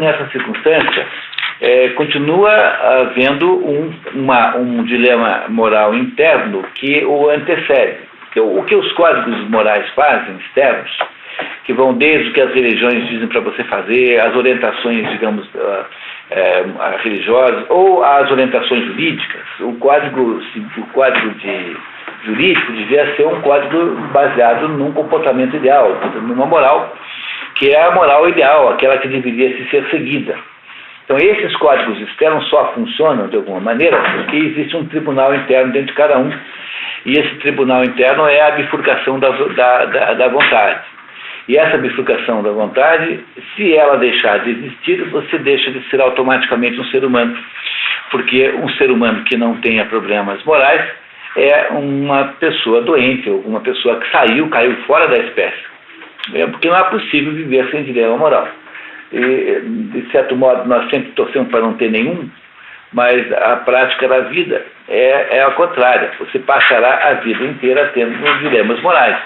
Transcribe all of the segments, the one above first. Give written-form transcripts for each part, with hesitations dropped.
nessa circunstância, continua havendo um dilema moral interno que o antecede. Então, o que os códigos morais fazem, externos, que vão desde o que as religiões dizem para você fazer, as orientações, digamos, religiosas, ou as orientações jurídicas, o código jurídico devia ser um código baseado num comportamento ideal, numa moral, que é a moral ideal, aquela que deveria ser seguida. Então, esses códigos externos só funcionam, de alguma maneira, porque existe um tribunal interno dentro de cada um, e esse tribunal interno é a bifurcação da vontade. E essa bifurcação da vontade, se ela deixar de existir, você deixa de ser automaticamente um ser humano. Porque um ser humano que não tenha problemas morais é uma pessoa doente, ou uma pessoa que caiu fora da espécie. Porque não é possível viver sem dilema moral. E, de certo modo, nós sempre torcemos para não ter nenhum, mas a prática da vida é a contrária. Você passará a vida inteira tendo dilemas morais.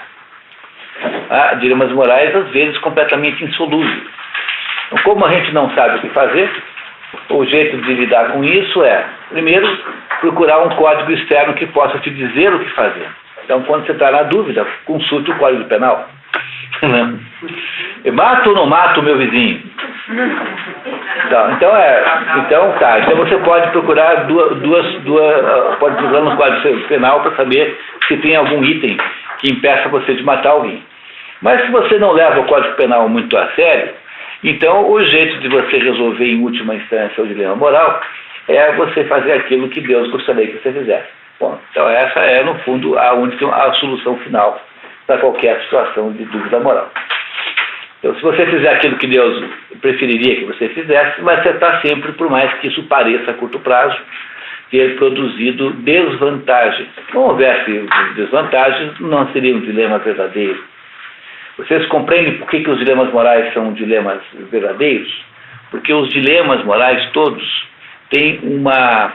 Dilemas morais, às vezes, completamente insolúveis. Então, como a gente não sabe o que fazer, o jeito de lidar com isso é, primeiro, procurar um código externo que possa te dizer o que fazer. Então, quando você está na dúvida, consulte o Código Penal. Mato ou não mato o meu vizinho? Então você pode procurar pode procurar no Código Penal para saber se tem algum item que impeça você de matar alguém. Mas se você não leva o Código Penal muito a sério, então o jeito de você resolver em última instância o dilema moral é você fazer aquilo que Deus gostaria que você fizesse. Bom, então essa é, no fundo, a solução final para qualquer situação de dúvida moral. Então, se você fizer aquilo que Deus preferiria que você fizesse, vai acertar sempre, por mais que isso pareça a curto prazo ter produzido desvantagens. Se não houvesse desvantagens, não seria um dilema verdadeiro. Vocês compreendem por que os dilemas morais são dilemas verdadeiros? Porque os dilemas morais todos têm uma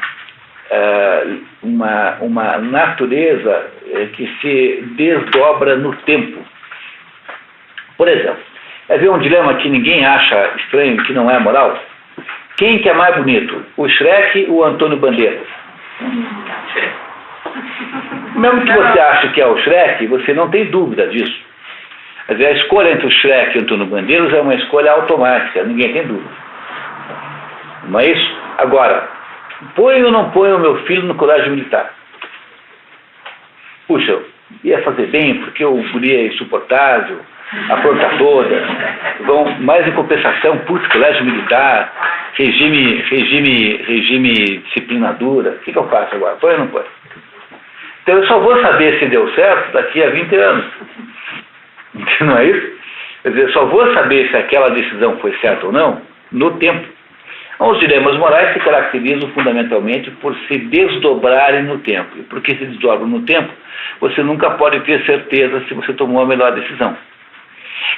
natureza que se desdobra no tempo. Por exemplo, é ver um dilema que ninguém acha estranho, que não é moral? Quem que é mais bonito, o Shrek ou o Antônio Bandeiras? Mesmo que você ache que é o Shrek, você não tem dúvida disso. Quer dizer, a escolha entre o Shrek e o Antônio Bandeiras é uma escolha automática, ninguém tem dúvida. Não é isso? Agora, põe ou não põe o meu filho no colégio militar? Puxa, ia fazer bem, porque o guri é insuportável, apronta toda, mas em compensação, colégio militar, regime disciplinadura, o que eu faço agora? Põe ou não põe? Então eu só vou saber se deu certo daqui a 20 anos. Não é isso? Quer dizer, eu só vou saber se aquela decisão foi certa ou não no tempo. Os dilemas morais se caracterizam fundamentalmente por se desdobrarem no tempo. E porque se desdobram no tempo, você nunca pode ter certeza se você tomou a melhor decisão.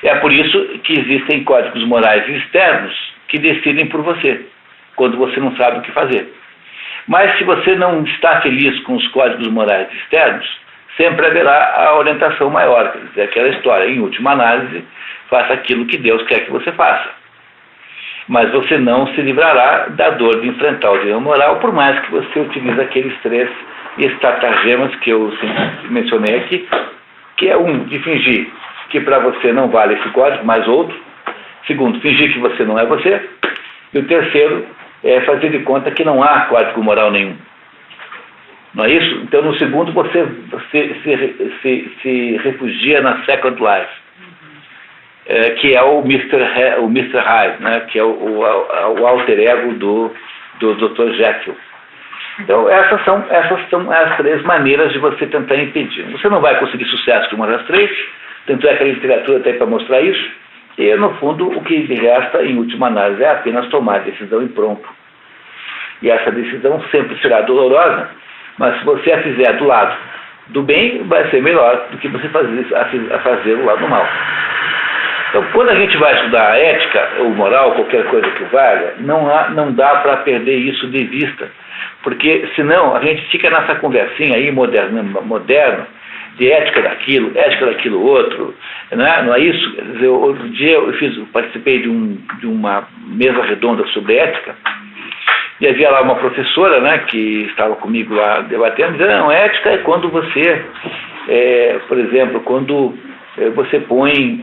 É por isso que existem códigos morais externos que decidem por você, quando você não sabe o que fazer. Mas se você não está feliz com os códigos morais externos, sempre haverá a orientação maior, quer dizer, aquela história, em última análise, faça aquilo que Deus quer que você faça. Mas você não se livrará da dor de enfrentar o dilema moral, por mais que você utilize aqueles 3 estratagemas que eu mencionei aqui, que é de fingir que para você não vale esse código, mas outro. Segundo, fingir que você não é você. E o terceiro é fazer de conta que não há código moral nenhum. Não é isso? Então, no segundo, você se refugia na Second Life. Que é o Mr. Hyde, né? Que é o alter ego do Dr. Jekyll. Então, essas são as 3 maneiras de você tentar impedir. Você não vai conseguir sucesso com uma das 3, tanto é que a literatura tem para mostrar isso, e, no fundo, o que resta, em última análise, é apenas tomar a decisão e pronto. E essa decisão sempre será dolorosa, mas se você a fizer do lado do bem, vai ser melhor do que você fazer do lado do mal. Então, quando a gente vai estudar a ética, ou moral, qualquer coisa que valha, não dá para perder isso de vista. Porque, senão, a gente fica nessa conversinha aí moderna, de ética daquilo outro, não é isso? Quer dizer, outro dia eu participei de uma mesa redonda sobre ética, e havia lá uma professora, né, que estava comigo lá debatendo, dizendo, não, ética é quando você, por exemplo, quando você põe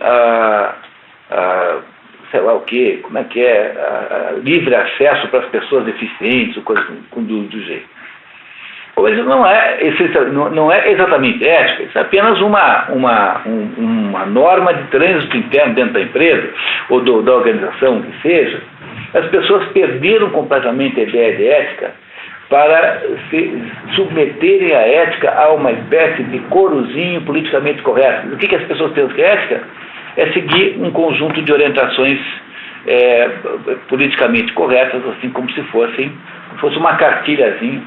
sei lá o quê, como é que é, livre acesso para as pessoas deficientes, ou coisa do jeito. Mas não é exatamente ética, isso é apenas uma norma de trânsito interno dentro da empresa, ou da organização, que seja. As pessoas perderam completamente a ideia de ética para se submeterem a ética a uma espécie de corozinho politicamente correto. O que as pessoas pensam que é ética? É seguir um conjunto de orientações politicamente corretas, assim como se fosse uma cartilhazinha.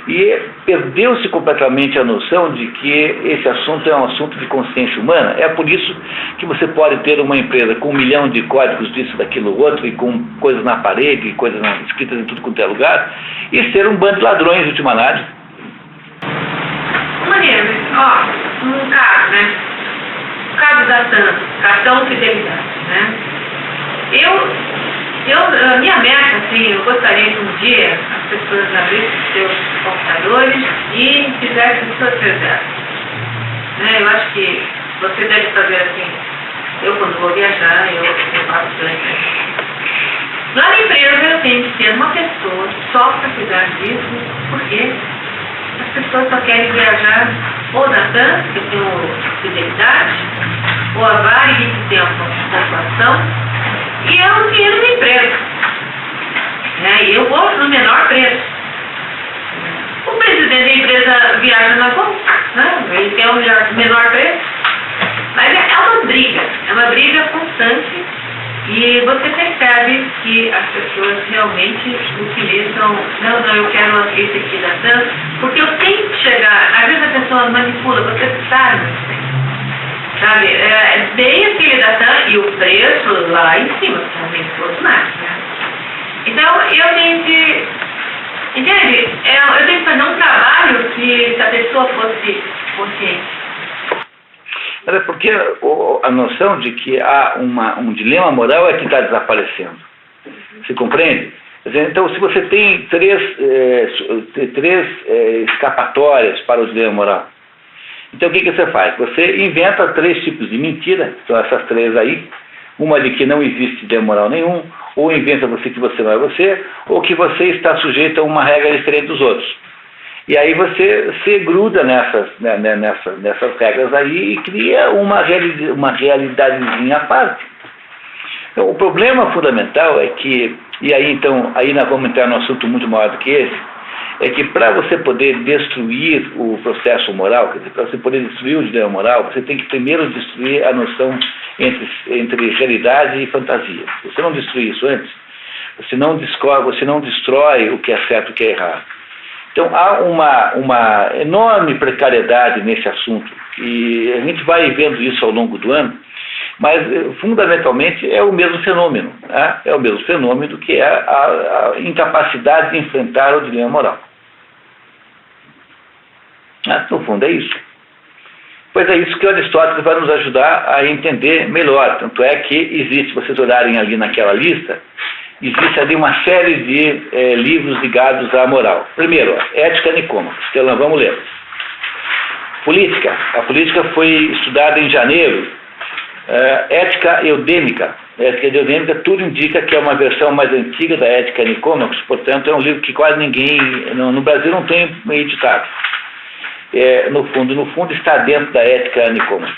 E perdeu-se completamente a noção de que esse assunto é um assunto de consciência humana. É por isso que você pode ter uma empresa com 1 milhão de códigos disso, daquilo, outro, e com coisas na parede, coisas escritas em tudo quanto é lugar, e ser um bando de ladrões, de última análise. Maria, um caso, né? O caso da TAM, cartão fidelidade, né? A minha meta, assim, eu gostaria que um dia as pessoas abrissem seus computadores e fizessem suas reservas. Né? Eu acho que você deve fazer assim, eu quando vou viajar, eu faço bastante. Lá na empresa eu tenho que ter uma pessoa só para cuidar disso, porque as pessoas só querem viajar ou na TAM, que tem fidelidade, ou a Varig, que tem a pontuação, e é o dinheiro da empresa. E eu vou no menor preço. O presidente da empresa viaja na bolsa, né? Ele quer o menor preço. Mas é uma briga constante, e você percebe que as pessoas realmente utilizam, não, eu quero esse aqui da TAM, porque eu tenho que chegar, às vezes a pessoa manipula, você sabe, sabe, é bem aquele da TAM e o preço lá em cima, realmente todos mais, né? Então, eu tenho que, entende? Eu tenho que fazer um trabalho que se a pessoa fosse consciente. Mas é porque a noção de que há um dilema moral é que está desaparecendo. Você compreende? Então, se você tem três escapatórias para o dilema moral, então o que você faz? Você inventa 3 tipos de mentira, são essas 3 aí, uma de que não existe dilema moral nenhum, ou inventa você que você não é você, ou que você está sujeito a uma regra diferente dos outros. E aí você se gruda nessas regras aí e cria uma realidadezinha à parte. Então, o problema fundamental é que, e aí então, aí nós vamos entrar num assunto muito maior do que esse, é que para você poder destruir o processo moral, quer dizer, para você poder destruir o dilema moral, você tem que primeiro destruir a noção entre realidade e fantasia. Se você não destruir isso antes, você não destrói o que é certo e o que é errado. Então, há uma enorme precariedade nesse assunto, e a gente vai vendo isso ao longo do ano, mas, fundamentalmente, é o mesmo fenômeno. Né? É o mesmo fenômeno que é a incapacidade de enfrentar o dilema moral. No fundo, é isso. Pois é isso que Aristóteles vai nos ajudar a entender melhor. Tanto é que existe, vocês olharem ali naquela lista, existe ali uma série de livros ligados à moral. Primeiro, Ética Nicômaco, que nós vamos ler. Política. A política foi estudada em janeiro. Ética Eudêmica. Ética Eudêmica, tudo indica que é uma versão mais antiga da Ética Nicômacos, portanto é um livro que quase ninguém, no Brasil não tem editado. No fundo está dentro da Ética Nicômacos.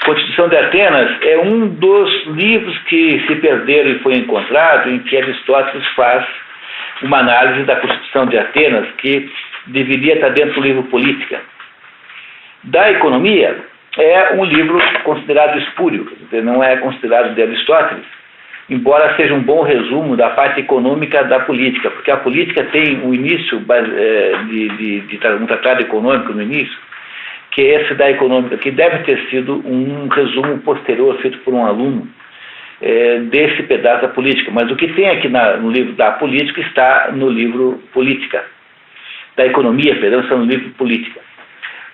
Constituição de Atenas é um dos livros que se perderam e foi encontrado, em que Aristóteles faz uma análise da Constituição de Atenas, que deveria estar dentro do livro Política. Da Economia, é um livro considerado espúrio, quer dizer, não é considerado de Aristóteles, embora seja um bom resumo da parte econômica da política, porque a política tem um início de um tratado econômico no início, que é esse da econômica, que deve ter sido um resumo posterior feito por um aluno desse pedaço da política. Mas o que tem aqui no livro da política está no livro Política. Da economia, perdão, está no livro Política.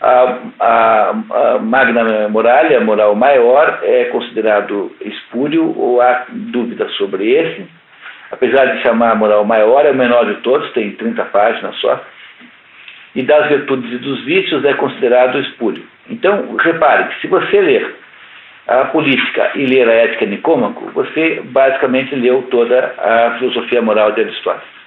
A Magna Moralia, a moral maior, é considerado espúrio, ou há dúvida sobre esse. Apesar de chamar a moral maior, é o menor de todos, tem 30 páginas só. E das virtudes e dos vícios é considerado espúrio. Então, repare que se você ler a política e ler a ética Nicômaco, você basicamente leu toda a filosofia moral de Aristóteles.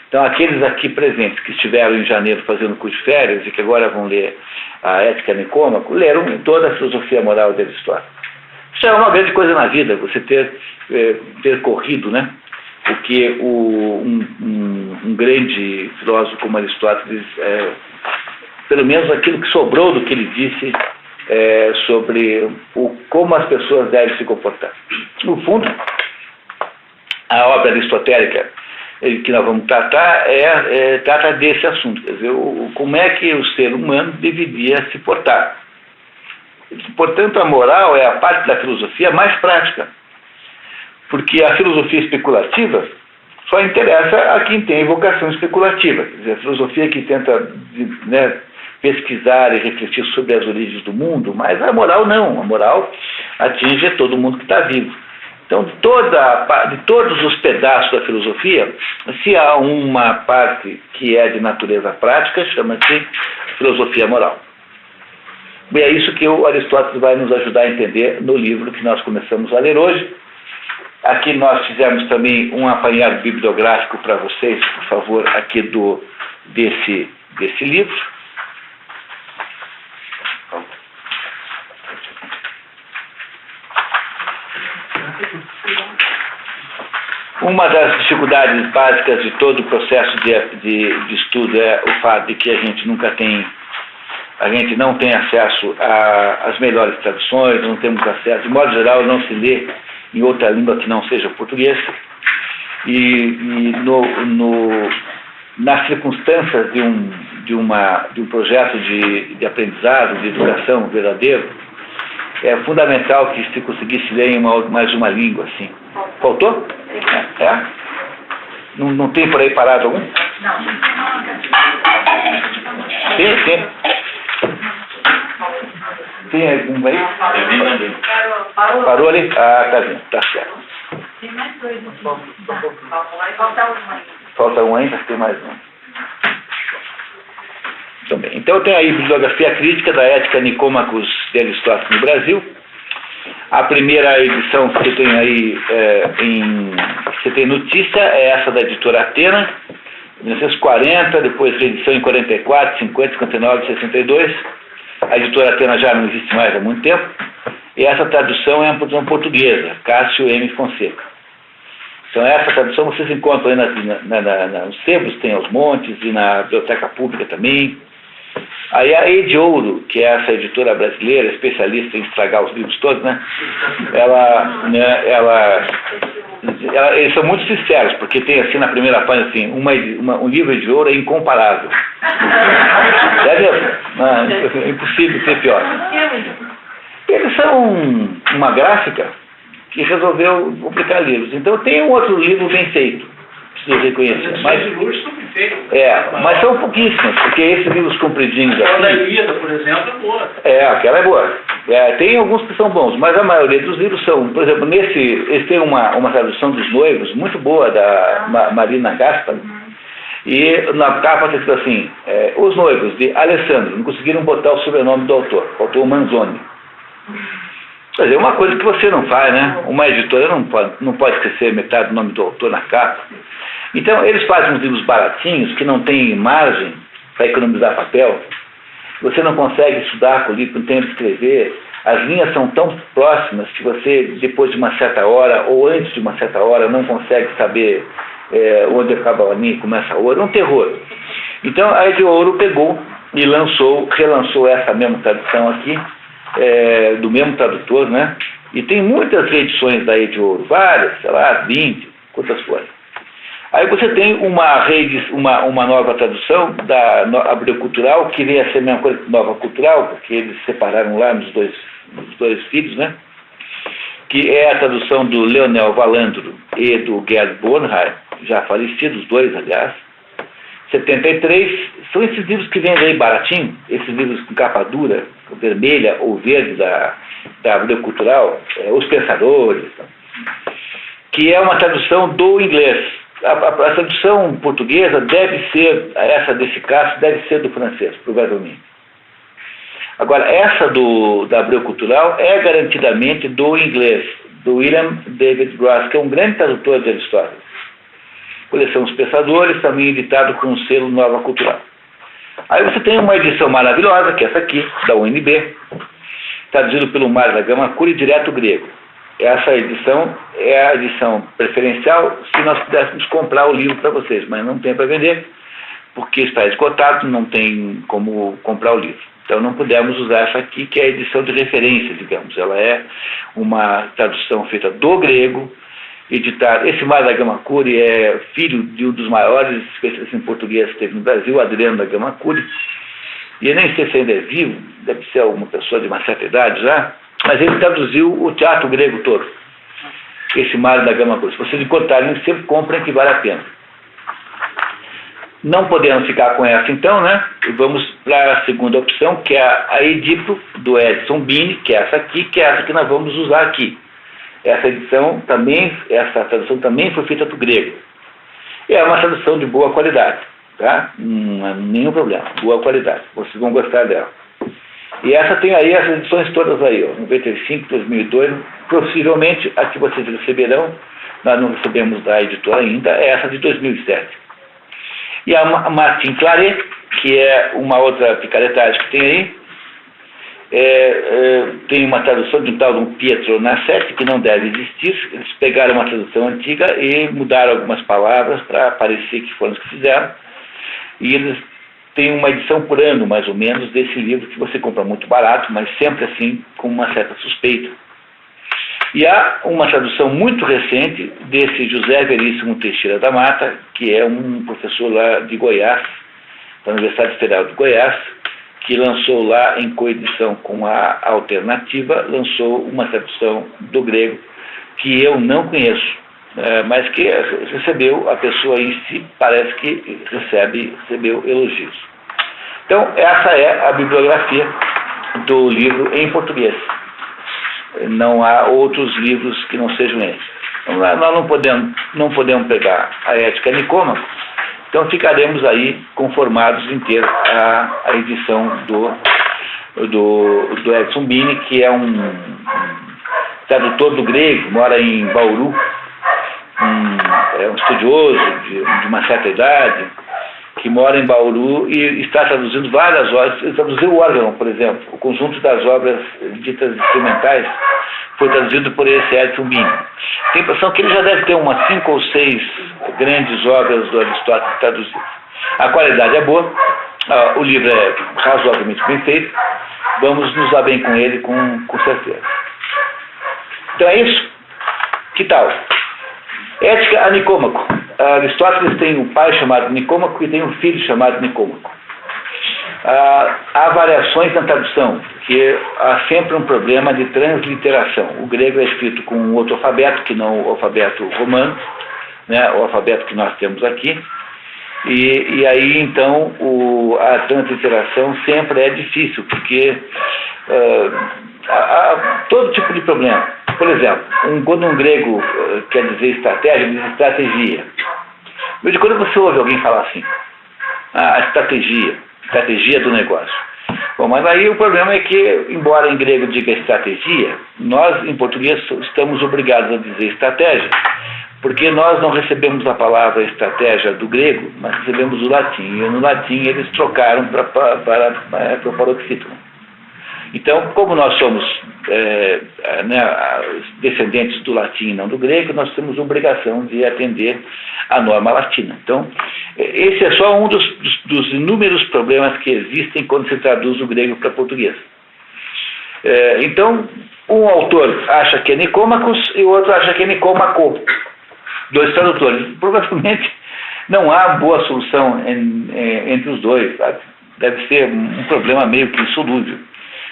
Então, aqueles aqui presentes que estiveram em janeiro fazendo curso de férias e que agora vão ler a ética Nicômaco, leram toda a filosofia moral de Aristóteles. Isso é uma grande coisa na vida, você ter percorrido, né? Porque um grande filósofo como Aristóteles, pelo menos aquilo que sobrou do que ele disse sobre como as pessoas devem se comportar. No fundo, a obra aristotélica que nós vamos tratar trata desse assunto, quer dizer, como é que o ser humano deveria se portar. Portanto, a moral é a parte da filosofia mais prática. Porque a filosofia especulativa só interessa a quem tem vocação especulativa. Quer dizer, a filosofia que tenta, né, pesquisar e refletir sobre as origens do mundo, mas a moral não. A moral atinge todo mundo que está vivo. Então, de todos os pedaços da filosofia, se há uma parte que é de natureza prática, chama-se filosofia moral. E é isso que o Aristóteles vai nos ajudar a entender no livro que nós começamos a ler hoje. Aqui nós fizemos também um apanhado bibliográfico para vocês, por favor, aqui desse livro. Uma das dificuldades básicas de todo o processo de estudo é o fato de que a gente não tem acesso às melhores traduções, não temos acesso, de modo geral, não se lê em outra língua que não seja o português. E nas circunstâncias de um projeto de aprendizado, de educação verdadeiro, é fundamental que se conseguisse ler em mais uma língua, assim. Faltou? Não tem por aí parado algum? Não. Tem. Tem algum aí? Parou ali? Ah, tá vindo, tá certo. Tem mais dois. Falta um aí. Falta um ainda? Tem mais um. Também. Então tem aí a bibliografia crítica da Ética Nicômacos de Aristóteles no Brasil. A primeira edição que você tem aí, você tem notícia, é essa da editora Atena, 1940, depois reedição em 44, 50, 59, 62. A editora Atena já não existe mais há muito tempo. E essa tradução é uma tradução portuguesa, Cássio M. Fonseca. Então essa tradução vocês encontram aí nos sebos, tem aos montes, e na biblioteca pública também. Aí a Ede Ouro, que é essa editora brasileira, especialista em estragar os livros todos, né? Eles são muito sinceros, porque tem assim na primeira página assim, um livro de ouro é incomparável. É impossível ser pior. Eles são uma gráfica que resolveu publicar livros. Então tem um outro livro bem feito, preciso reconhecer. Mas são pouquíssimos, porque esses livros compridinhos aqui... Aquela da Ilíada, por exemplo, é boa. Aquela é boa. Tem alguns que são bons, mas a maioria dos livros são... Por exemplo, eles têm uma tradução dos noivos muito boa, da Marina Gaspar, e na capa está escrito assim, os noivos de Alessandro, não conseguiram botar o sobrenome do autor, faltou o Manzoni. Quer dizer, uma coisa que você não faz, né? Uma editora não pode esquecer metade do nome do autor na capa. Então, eles fazem uns livros baratinhos, que não tem margem para economizar papel. Você não consegue estudar com o livro, não tem onde escrever. As linhas são tão próximas que você, depois de uma certa hora, ou antes de uma certa hora, não consegue saber onde acaba a linha e começa a outra. É um terror. Então, a Ede Ouro pegou e relançou essa mesma tradução aqui, do mesmo tradutor, né? E tem muitas reedições da Ede Ouro, várias, sei lá, 20, quantas forem. Aí você tem uma nova tradução da Abreu Cultural, que vem a ser a mesma coisa que Nova Cultural, porque eles separaram lá nos dois filhos, né? Que é a tradução do Leonel Valandro e do Gerd Bornheim, já falecidos, os dois, aliás. 73, são esses livros que vendem aí baratinho, esses livros com capa dura, vermelha ou verde da Abril Cultural, Os Pensadores, que é uma tradução do inglês. A tradução portuguesa deve ser, essa desse caso, deve ser do francês, provavelmente. Agora, essa da Abril Cultural é garantidamente do inglês, do William David Ross, que é um grande tradutor de Aristóteles. Coleção Os Pensadores, também editado com o selo Nova Cultural. Aí você tem uma edição maravilhosa, que é essa aqui, da UNB, traduzido pelo Mário da Gama Curi, direto grego. Essa edição é a edição preferencial se nós pudéssemos comprar o livro para vocês, mas não tem para vender, porque está esgotado, não tem como comprar o livro. Então não pudemos usar essa aqui, que é a edição de referência, digamos. Ela é uma tradução feita do grego, editada. Esse Mário da Gama Curi é filho de um dos maiores especialistas em português que teve no Brasil, Adriano da Gama Curi. E eu nem sei se ainda é vivo, deve ser alguma pessoa de uma certa idade já, mas ele traduziu o teatro grego todo. Esse Mário da Gama Curi. Se vocês encontrarem, sempre comprem, que vale a pena. Não podemos ficar com essa então, né? E vamos para a segunda opção, que é a Edipo, do Edson Bini, que é essa aqui, que é essa que nós vamos usar aqui. Essa tradução também foi feita do grego. E é uma tradução de boa qualidade, tá? Não há nenhum problema, boa qualidade. Vocês vão gostar dela. E essa tem aí as edições todas aí, ó, 95, 2002, possivelmente a que vocês receberão, nós não recebemos da editora ainda, é essa de 2007. E a Martin Claret, que é uma outra picaretagem que tem aí, tem uma tradução de um tal de um Pietro Nassetti, que não deve existir. Eles pegaram uma tradução antiga e mudaram algumas palavras para parecer que foram os que fizeram. E eles têm uma edição por ano, mais ou menos, desse livro, que você compra muito barato, mas sempre assim, com uma certa suspeita. E há uma tradução muito recente desse José Veríssimo Teixeira da Mata, que é um professor lá de Goiás, da Universidade Federal de Goiás, que lançou lá em coedição com a Alternativa, lançou uma tradução do grego que eu não conheço, mas que recebeu, a pessoa em si parece que recebeu elogios. Então, essa é a bibliografia do livro em português. Não há outros livros que não sejam esses. Então, nós não podemos pegar a Ética Nicômaco, então ficaremos aí conformados em ter a edição do Edson Bini, que é um tradutor do grego, mora em Bauru, é um estudioso de uma certa idade, que mora em Bauru e está traduzindo várias obras. Ele traduziu o órgão, por exemplo, o conjunto das obras ditas instrumentais foi traduzido por esse Edson Bini. Tem a impressão que ele já deve ter umas 5 ou 6 grandes obras do Aristóteles traduzidas. A qualidade é boa, o livro é razoavelmente bem feito, vamos nos dar bem com ele com certeza. Então é isso. Que tal? Ética a Nicômaco. Aristóteles tem um pai chamado Nicômaco e tem um filho chamado Nicômaco. Há variações na tradução, que há sempre um problema de transliteração. O grego é escrito com outro alfabeto, que não o alfabeto romano, né, o alfabeto que nós temos aqui, e aí então a transliteração sempre é difícil, porque há todo tipo de problema. Por exemplo, quando um grego quer dizer estratégia, diz estratégia. De quando você ouve alguém falar assim, a estratégia do negócio. Bom, mas aí o problema é que, embora em grego diga estratégia, nós em português estamos obrigados a dizer estratégia, porque nós não recebemos a palavra estratégia do grego, mas recebemos do latim, e no latim eles trocaram para o paroxítono. Então, como nós somos descendentes do latim e não do grego, nós temos obrigação de atender à norma latina. Então, esse é só um dos inúmeros problemas que existem quando se traduz o grego para português. Então, um autor acha que é Nicômacos e o outro acha que é Nicômaco. 2 tradutores. Provavelmente não há boa solução entre os dois, sabe? Deve ser um problema meio que insolúvel.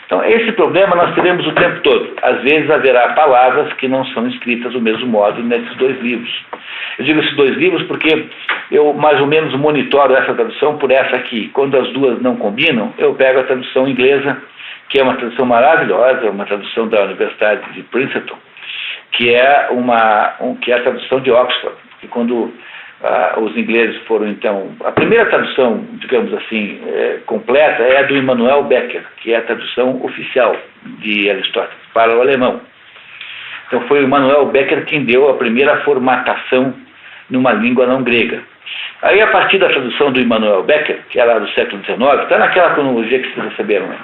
Então, esse problema nós teremos o tempo todo. Às vezes haverá palavras que não são escritas do mesmo modo nesses dois livros. Eu digo esses dois livros porque eu mais ou menos monitoro essa tradução por essa aqui. Quando as duas não combinam, eu pego a tradução inglesa, que é uma tradução maravilhosa, uma tradução da Universidade de Princeton, que é a tradução de Oxford. E quando os ingleses foram, então... A primeira tradução, digamos assim, completa é a do Immanuel Becker, que é a tradução oficial de Aristóteles para o alemão. Então foi o Immanuel Becker quem deu a primeira formatação numa língua não grega. Aí, a partir da tradução do Immanuel Becker, que é lá do século XIX, está naquela cronologia que vocês receberam, né?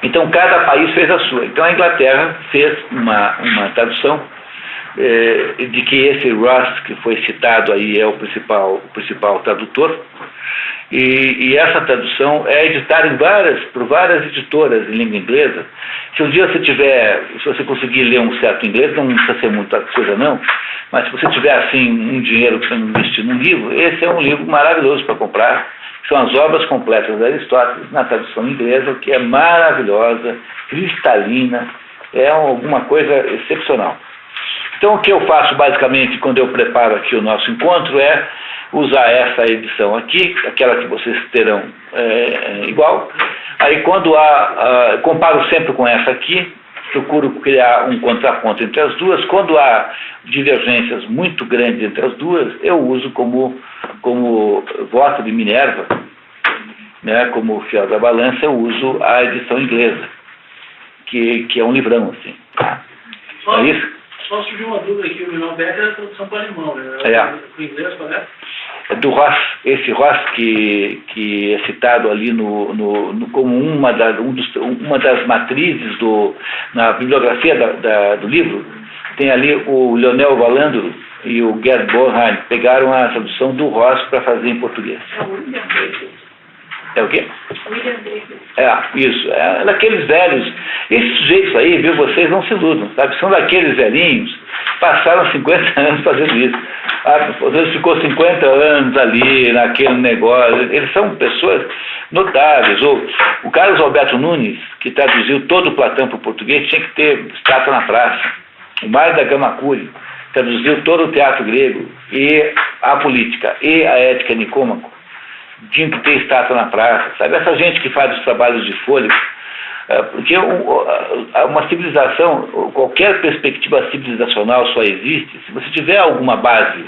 Então, cada país fez a sua. Então, a Inglaterra fez uma tradução de que esse Ross, que foi citado aí, é o principal tradutor, e essa tradução é editada por várias editoras em língua inglesa. Se um dia se você conseguir ler um certo inglês, não precisa ser muita coisa não, mas se você tiver assim um dinheiro para investir num livro, esse é um livro maravilhoso para comprar. São as obras completas de Aristóteles na tradução inglesa, que é maravilhosa, cristalina, é alguma coisa excepcional. Então, o que eu faço basicamente quando eu preparo aqui o nosso encontro é usar essa edição aqui, aquela que vocês terão igual. Aí, quando comparo sempre com essa aqui, procuro criar um contraponto entre as duas. Quando há divergências muito grandes entre as duas, eu uso como voto de Minerva, né, como fiel da balança, eu uso a edição inglesa, que é um livrão, assim. É isso? Só surgiu uma dúvida aqui, o Immanuel Becker é a tradução para o alemão, né? O inglês, qual é? É do Ross, esse Ross que é citado ali como uma das matrizes na bibliografia do livro. Tem ali o Leonel Valandro e o Gerd Bornheim, pegaram a tradução do Ross para fazer em português. É o quê? Isso. É daqueles velhos. Esses sujeitos aí, viu, vocês não se iludam, sabe? São daqueles velhinhos, passaram 50 anos fazendo isso. Às vezes ficou 50 anos ali naquele negócio. Eles são pessoas notáveis. O Carlos Alberto Nunes, que traduziu todo o Platão para o português, tinha que ter estátua na praça. O Mário da Gama Cury traduziu todo o teatro grego e a política e a ética Nicômaco. Tinha que ter estátua na praça, sabe? Essa gente que faz os trabalhos de fôlego, porque uma civilização, qualquer perspectiva civilizacional só existe se você tiver alguma base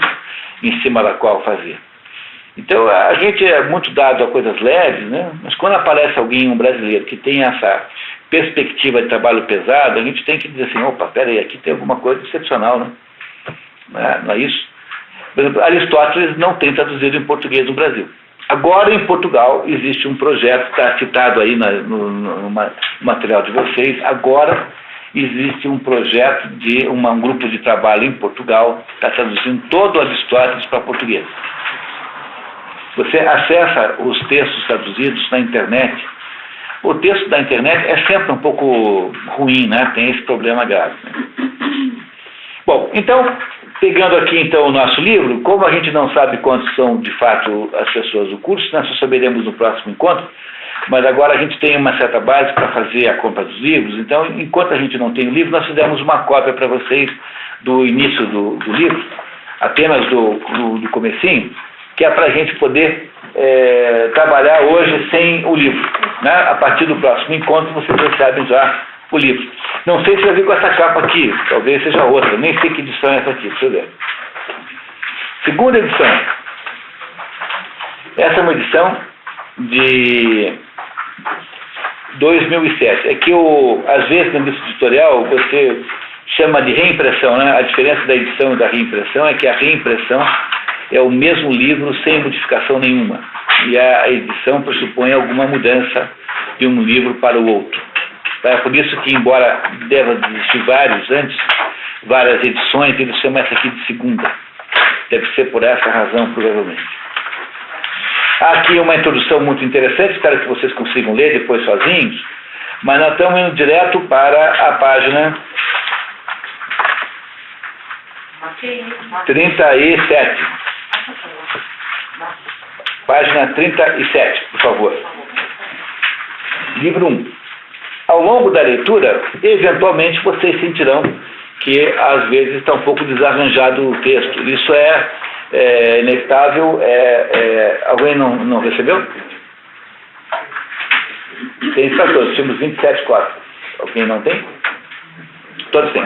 em cima da qual fazer. Então, a gente é muito dado a coisas leves, né? Mas quando aparece alguém, um brasileiro, que tem essa perspectiva de trabalho pesado, a gente tem que dizer assim, opa, peraí, aqui tem alguma coisa excepcional, né? Não é isso? Por exemplo, Aristóteles não tem traduzido em português no Brasil. Agora, em Portugal, existe um projeto, está citado aí no material de vocês, agora existe um projeto de um grupo de trabalho em Portugal, está traduzindo todo Aristóteles para português. Você acessa os textos traduzidos na internet. O texto da internet é sempre um pouco ruim, né? Tem esse problema grave. Né? Bom, então, pegando aqui então o nosso livro, como a gente não sabe quantos são de fato as pessoas do curso, nós só saberemos no próximo encontro, mas agora a gente tem uma certa base para fazer a compra dos livros, então enquanto a gente não tem o livro, nós fizemos uma cópia para vocês do início do livro, apenas do comecinho, que é para a gente poder trabalhar hoje sem o livro. Né? A partir do próximo encontro vocês recebem já o livro. Não sei se vai vir com essa capa aqui, talvez seja outra, nem sei que edição é essa aqui, deixa eu ver. Segunda edição. Essa é uma edição de 2007. É que às vezes no livro editorial você chama de reimpressão, né? A diferença da edição e da reimpressão é que a reimpressão é o mesmo livro sem modificação nenhuma. E a edição pressupõe alguma mudança de um livro para o outro. É por isso que, embora deva existir várias edições, ele chama essa aqui de segunda. Deve ser por essa razão, provavelmente. Há aqui uma introdução muito interessante, espero que vocês consigam ler depois sozinhos, mas nós estamos indo direto para a página 37. Página 37, por favor. Livro 1. ao longo da leitura, eventualmente vocês sentirão que às vezes está um pouco desarranjado o texto. Isso é inevitável. Alguém não recebeu? Tem para todos, temos 27 cópias. Alguém não tem? Todos têm.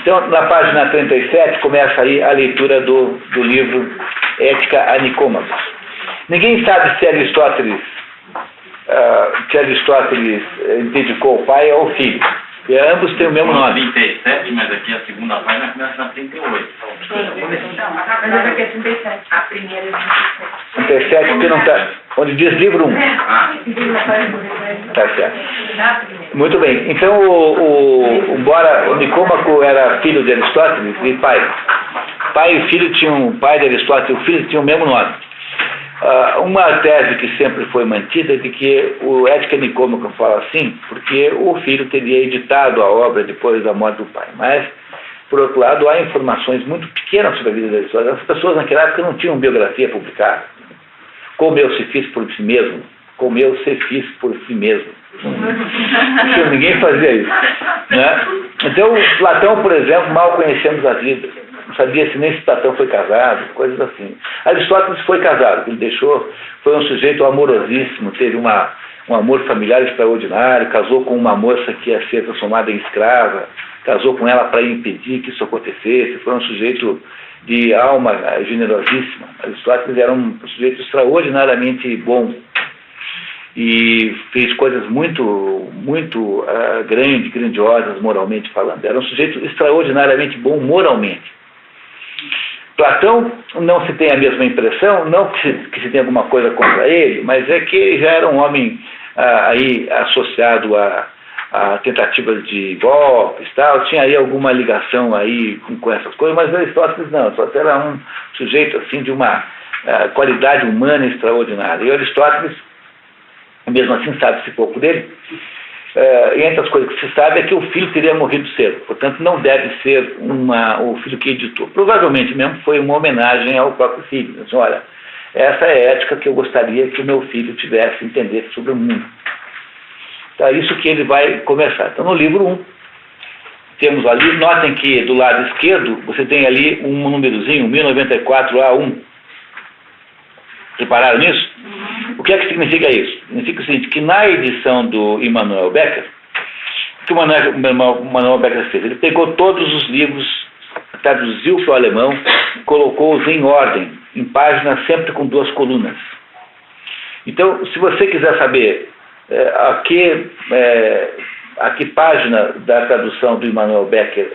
Então, na página 37, começa aí a leitura do livro Ética a Nicômaco. Ninguém sabe se Aristóteles dedicou o pai ao filho. E ambos têm o mesmo nome. 37, mas aqui a segunda página começa na 38. Mas essa aqui é 37. A primeira é 37. 37, porque não está. Onde diz livro 1. Tá certo. Muito bem. Então, embora o Nicômaco era filho de Aristóteles e pai e filho tinham, pai de Aristóteles e o filho tinham o mesmo nome. Uma tese que sempre foi mantida é de que o Ética Nicômaco fala assim, porque o filho teria editado a obra depois da morte do pai. Mas, por outro lado, há informações muito pequenas sobre a vida de Aristóteles. As pessoas naquela época não tinham biografia publicada. Como eu se fiz por si mesmo, como eu se fiz por si mesmo. Ninguém fazia isso. Né? Então, Platão, por exemplo, mal conhecemos a vida. Não sabia se nem se Platão foi casado, coisas assim. Aristóteles foi casado, ele deixou, foi um sujeito amorosíssimo, teve um amor familiar extraordinário, casou com uma moça que ia ser transformada em escrava, casou com ela para impedir que isso acontecesse, foi um sujeito de alma generosíssima. Aristóteles era um sujeito extraordinariamente bom e fez coisas muito grandiosas moralmente falando. Era um sujeito extraordinariamente bom moralmente. Platão não se tem a mesma impressão, não que se tenha alguma coisa contra ele, mas é que ele já era um homem aí associado a tentativas de golpes, tal, tinha aí alguma ligação aí com essas coisas, mas Aristóteles não. Aristóteles era um sujeito assim de uma qualidade humana extraordinária. E Aristóteles, mesmo assim, sabe-se pouco dele. E entre as coisas que se sabe é que o filho teria morrido cedo, portanto não deve ser o filho que editou. Provavelmente mesmo foi uma homenagem ao próprio filho. Assim, olha, essa é a ética que eu gostaria que o meu filho tivesse, entendesse sobre o mundo. Então é isso que ele vai começar. Então no livro 1, temos ali, notem que do lado esquerdo você tem ali um númerozinho, 1094A1. Repararam nisso? O que é que significa isso? Significa o seguinte, que na edição do Immanuel Becker, o que o Immanuel Becker fez? Ele pegou todos os livros, traduziu para o alemão, colocou-os em ordem, em páginas sempre com 2 colunas. Então, se você quiser saber a que página da tradução do Immanuel Becker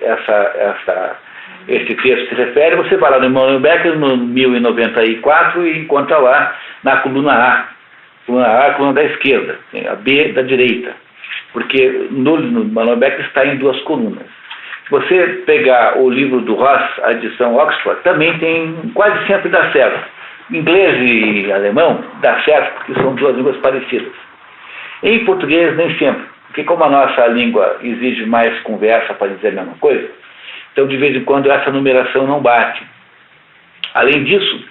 esse texto se refere, você vai lá no Immanuel Becker, no 1094, e encontra lá na coluna A. Coluna A é a coluna da esquerda, a B da direita. Porque no Immanuel Becker está em 2 colunas. Se você pegar o livro do Ross, a edição Oxford, também tem, quase sempre dá certo. Inglês e alemão dá certo, porque são 2 línguas parecidas. Em português, nem sempre. Porque como a nossa língua exige mais conversa para dizer a mesma coisa, então, de vez em quando, essa numeração não bate. Além disso,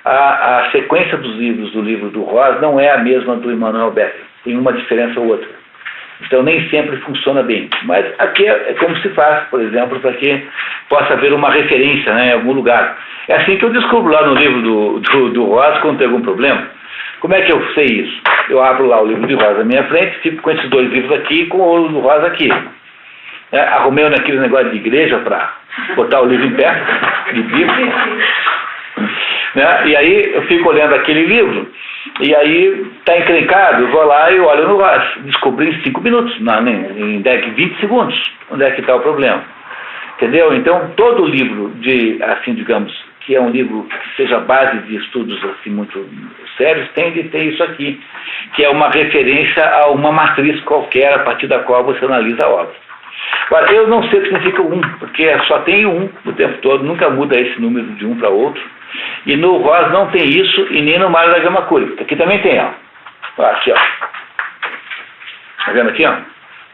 a sequência dos livros do livro do Ross não é a mesma do Immanuel Becker. Tem uma diferença ou outra. Então, nem sempre funciona bem. Mas aqui é como se faz, por exemplo, para que possa haver uma referência, né, em algum lugar. É assim que eu descubro lá no livro do Ross quando tem algum problema. Como é que eu sei isso? Eu abro lá o livro de Ross à minha frente, fico com esses 2 livros aqui e com o do Ross aqui. Arrumei naquele negócio de igreja para botar o livro em pé, de Bíblia. Né? E aí eu fico olhando aquele livro, e aí está encrencado, eu vou lá e olho no Ross. Descobri em 5 minutos, em 20 segundos, onde é que está o problema. Entendeu? Então, todo livro assim, digamos, que é um livro que seja base de estudos assim, muito sérios, tem de ter isso aqui, que é uma referência a uma matriz qualquer a partir da qual você analisa a obra. Agora, eu não sei o que significa 1, porque só tem 1 o tempo todo, nunca muda esse número de um para outro. E no Ross não tem isso, e nem no Mário da Gama Curi. Aqui também tem, ó. Aqui, ó. Tá vendo aqui, ó?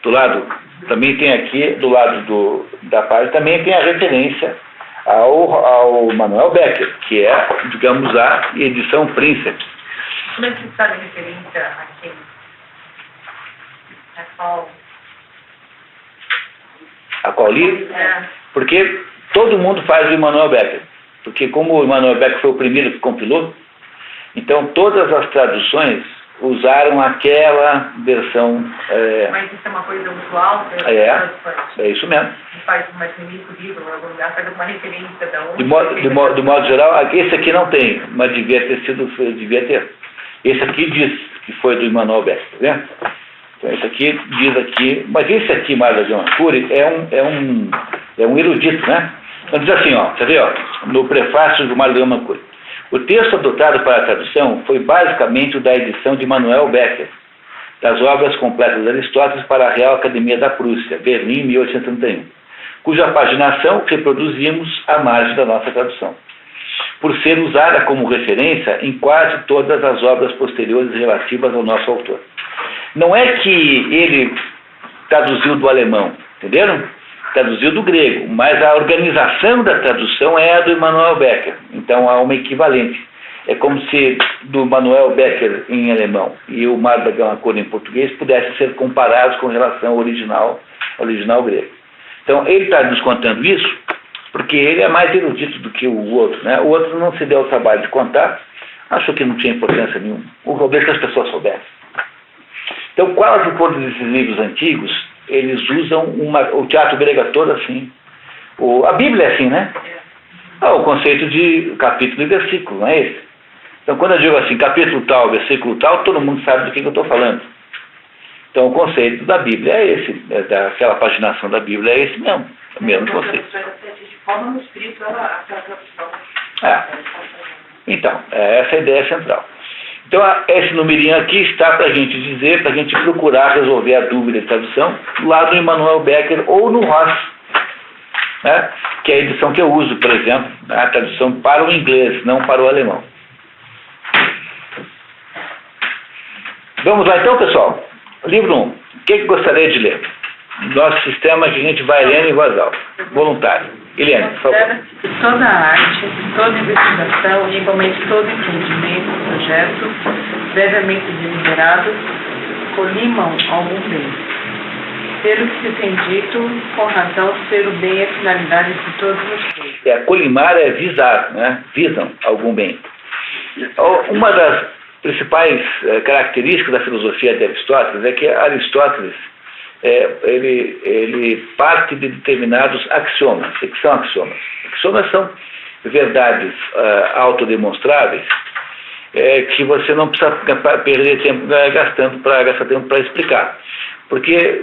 Do lado, também tem aqui, do lado da página, também tem a referência ao Immanuel Becker, que é, digamos, a edição Príncipe. Como é que está a referência aqui? A qual livro? É. Porque todo mundo faz o Immanuel Becker. Porque como o Immanuel Becker foi o primeiro que compilou, então todas as traduções usaram aquela versão. Mas isso é uma coisa usual? É isso mesmo. Faz mais bonito livro, em algum lugar, faz alguma referência da onde? Do modo geral, esse aqui não tem, mas devia ter. Esse aqui diz que foi do Immanuel Becker, tá vendo? Então esse aqui diz aqui, mas esse aqui, Mário de Mercury, é um erudito, né? Então diz assim, ó, você vê, ó, no prefácio do Mário de Mercury. O texto adotado para a tradução foi basicamente o da edição de Immanuel Becker, das obras completas de Aristóteles para a Real Academia da Prússia, Berlim, 1831, cuja paginação reproduzimos à margem da nossa tradução, por ser usada como referência em quase todas as obras posteriores relativas ao nosso autor. Não é que ele traduziu do alemão, entenderam? Traduziu do grego, mas a organização da tradução é a do Immanuel Becker, então há uma equivalente. É como se do Immanuel Becker em alemão e o Mário da Gama Cor em português pudessem ser comparados com relação ao original grego. Então ele está nos contando isso porque ele é mais erudito do que o outro, né? O outro não se deu o trabalho de contar, achou que não tinha importância nenhuma. O problema é que as pessoas soubessem. Então quase todos esses livros antigos eles usam o teatro grego todo assim. A Bíblia é assim, né? O conceito de capítulo e versículo, não é esse? Então, quando eu digo assim, capítulo tal, versículo tal, todo mundo sabe do que eu estou falando. Então, o conceito da Bíblia é esse, daquela paginação da Bíblia é esse mesmo, o mesmo conceito. Então, essa é a ideia central. Então, esse numerinho aqui está para a gente dizer, para a gente procurar resolver a dúvida de tradução lá do Immanuel Becker ou no Ross, né? Que é a edição que eu uso, por exemplo, a tradução para o inglês, não para o alemão. Vamos lá então, pessoal. Livro 1. O que gostaria de ler? Nosso sistema que a gente vai lendo em voz alta. Voluntário. Eliane, por favor. Toda arte, toda investigação, igualmente todo entendimento, projeto, previamente deliberado, colimam algum bem. Pelo que se tem dito, com razão, ser o bem é a finalidade de todos os coisas. Colimar é visar, né? Visam algum bem. Uma das principais características da filosofia de Aristóteles é que Aristóteles ele parte de determinados axiomas. O que são axiomas? Axiomas são verdades autodemonstráveis que você não precisa perder tempo gastar tempo para explicar. Porque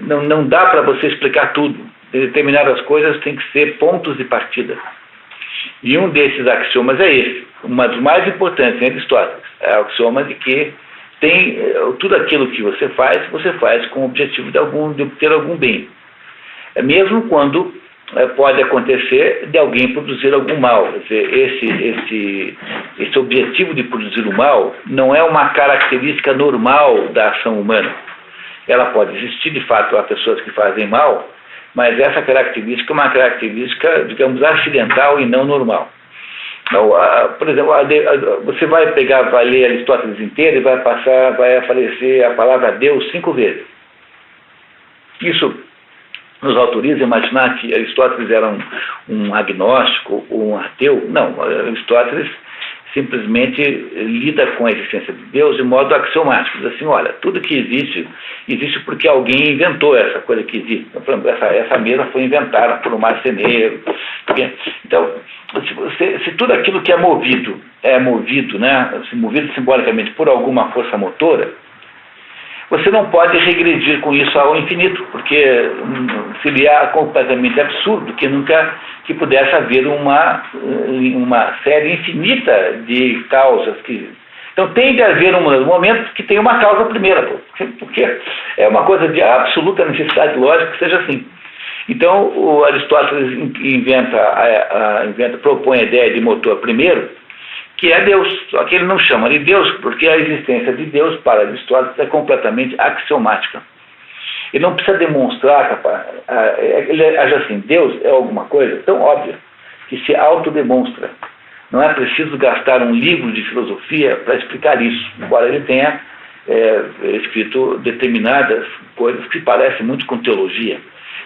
não dá para você explicar tudo. Determinadas coisas têm que ser pontos de partida. E um desses axiomas é esse, um dos mais importantes em Aristóteles. É o axioma de que tudo aquilo que você faz com o objetivo de obter algum bem. Mesmo quando pode acontecer de alguém produzir algum mal. Quer dizer, esse objetivo de produzir o mal não é uma característica normal da ação humana. Ela pode existir, de fato, há pessoas que fazem mal, mas essa característica é uma característica, digamos, acidental e não normal. Então, por exemplo, você vai ler Aristóteles inteiro e vai aparecer a palavra Deus 5 vezes. Isso nos autoriza a imaginar que Aristóteles era um agnóstico ou um ateu. Não, Aristóteles simplesmente lida com a existência de Deus de modo axiomático. Diz assim, olha, tudo que existe porque alguém inventou essa coisa que existe. Então, por exemplo, essa mesa foi inventada por um marceneiro. Então, se tudo aquilo que é movido, né, movido simbolicamente por alguma força motora, você não pode regredir com isso ao infinito, porque seria completamente absurdo que pudesse haver uma série infinita de causas. Então tem de haver um momento que tem uma causa primeira, porque é uma coisa de absoluta necessidade lógica que seja assim. Então o Aristóteles propõe a ideia de motor primeiro, que é Deus, só que ele não chama de Deus, porque a existência de Deus para Aristóteles é completamente axiomática. Ele não precisa demonstrar, ele age assim, Deus é alguma coisa tão óbvia que se autodemonstra. Não é preciso gastar um livro de filosofia para explicar isso, embora ele tenha escrito determinadas coisas que parecem muito com teologia.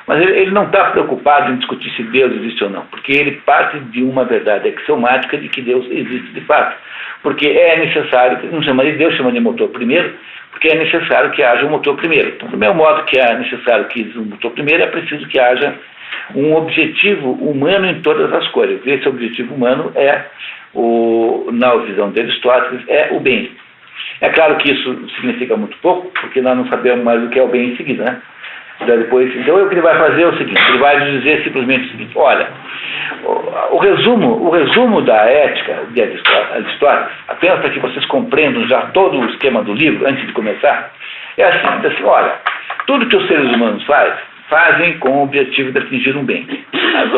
Mas ele não está preocupado em discutir se Deus existe ou não, porque ele parte de uma verdade axiomática de que Deus existe de fato. Porque é necessário, não chama de Deus, chama de motor primeiro, porque é necessário que haja um motor primeiro. Então, do mesmo modo que é necessário que exista um motor primeiro, é preciso que haja um objetivo humano em todas as coisas. Esse objetivo humano na visão de Aristóteles, é o bem. É claro que isso significa muito pouco, porque nós não sabemos mais o que é o bem em seguida, né? Então o que ele vai fazer é o seguinte, ele vai dizer simplesmente o seguinte: olha, o resumo da ética de Aristóteles, apenas para que vocês compreendam já todo o esquema do livro, antes de começar, é assim, olha, tudo que os seres humanos fazem com o objetivo de atingir um bem. Mas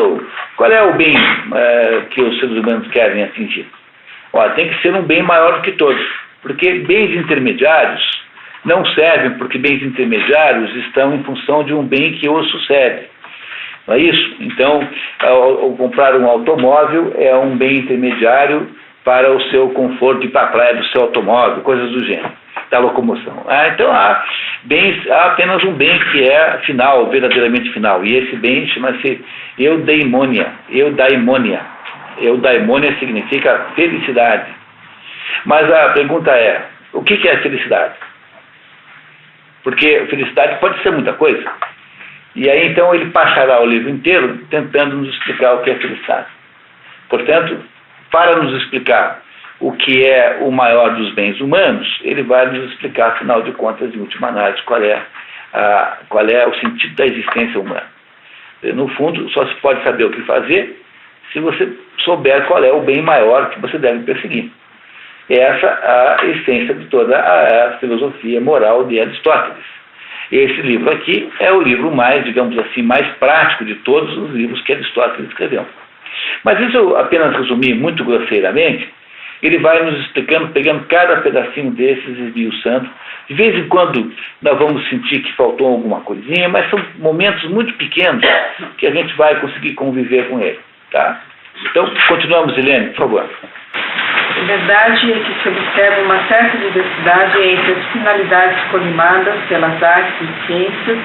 qual é o bem que os seres humanos querem atingir? Olha, tem que ser um bem maior do que todos, porque bens intermediários não servem, porque bens intermediários estão em função de um bem que os sucede. Não é isso? Então, comprar um automóvel é um bem intermediário para o seu conforto de ir para a praia do seu automóvel, coisas do gênero, da locomoção. Então, há apenas um bem que é final, verdadeiramente final, e esse bem chama-se eudaimonia. Eudaimonia significa felicidade. Mas a pergunta é, o que é felicidade? Porque felicidade pode ser muita coisa. E aí, então, ele passará o livro inteiro tentando nos explicar o que é felicidade. Portanto, para nos explicar o que é o maior dos bens humanos, ele vai nos explicar, afinal de contas, em última análise, qual é o sentido da existência humana. No fundo, só se pode saber o que fazer se você souber qual é o bem maior que você deve perseguir. Essa é a essência de toda a filosofia moral de Aristóteles. Esse livro aqui é o livro mais, digamos assim, mais prático de todos os livros que Aristóteles escreveu. Mas isso eu apenas resumi muito grosseiramente. Ele vai nos explicando, pegando cada pedacinho desses e esmiuçando. De vez em quando nós vamos sentir que faltou alguma coisinha, mas são momentos muito pequenos que a gente vai conseguir conviver com ele. Tá? Então, continuamos, Helene, por favor. A verdade é que se observa uma certa diversidade entre as finalidades colimadas pelas artes e ciências,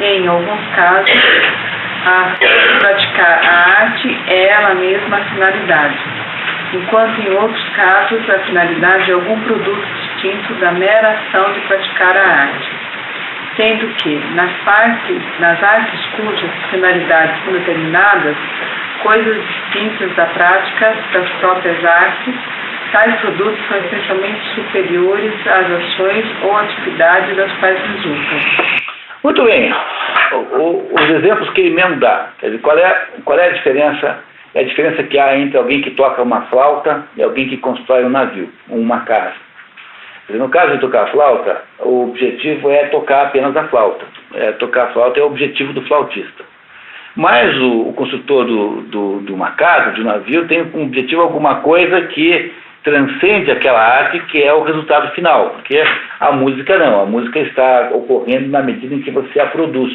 e, em alguns casos, praticar a arte é ela mesma a finalidade, enquanto em outros casos a finalidade é algum produto distinto da mera ação de praticar a arte, sendo que nas artes cujas finalidades são determinadas, coisas distintas da prática das próprias artes, tais produtos são essencialmente superiores às ações ou atividades das quais resultam. Muito bem. Os exemplos que ele mesmo dá, quer dizer, qual é a diferença? É a diferença que há entre alguém que toca uma flauta e alguém que constrói um navio, uma casa. Quer dizer, no caso de tocar a flauta, o objetivo é tocar apenas a flauta. Tocar a flauta é o objetivo do flautista. Mas o construtor de uma casa, de um navio, tem como objetivo alguma coisa que transcende aquela arte, que é o resultado final. Porque a música não, a música está ocorrendo na medida em que você a produz.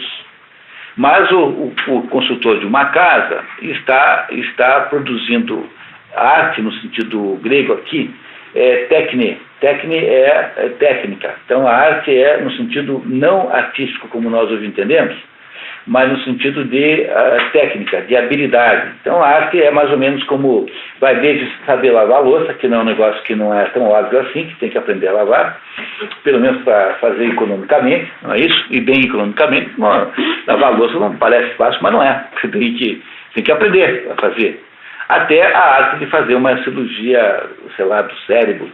Mas o construtor de uma casa está produzindo arte, no sentido grego aqui, técnica. É técnica. Então a arte é no sentido não artístico, como nós hoje entendemos, mas no sentido de técnica, de habilidade. Então a arte é mais ou menos como, vai desde saber lavar a louça, que não é um negócio que não é tão óbvio assim, que tem que aprender a lavar, pelo menos para fazer economicamente, não é isso? E bem economicamente. Lavar a louça não parece fácil, mas não é. Você tem que aprender a fazer. Até a arte de fazer uma cirurgia, sei lá, do cérebro,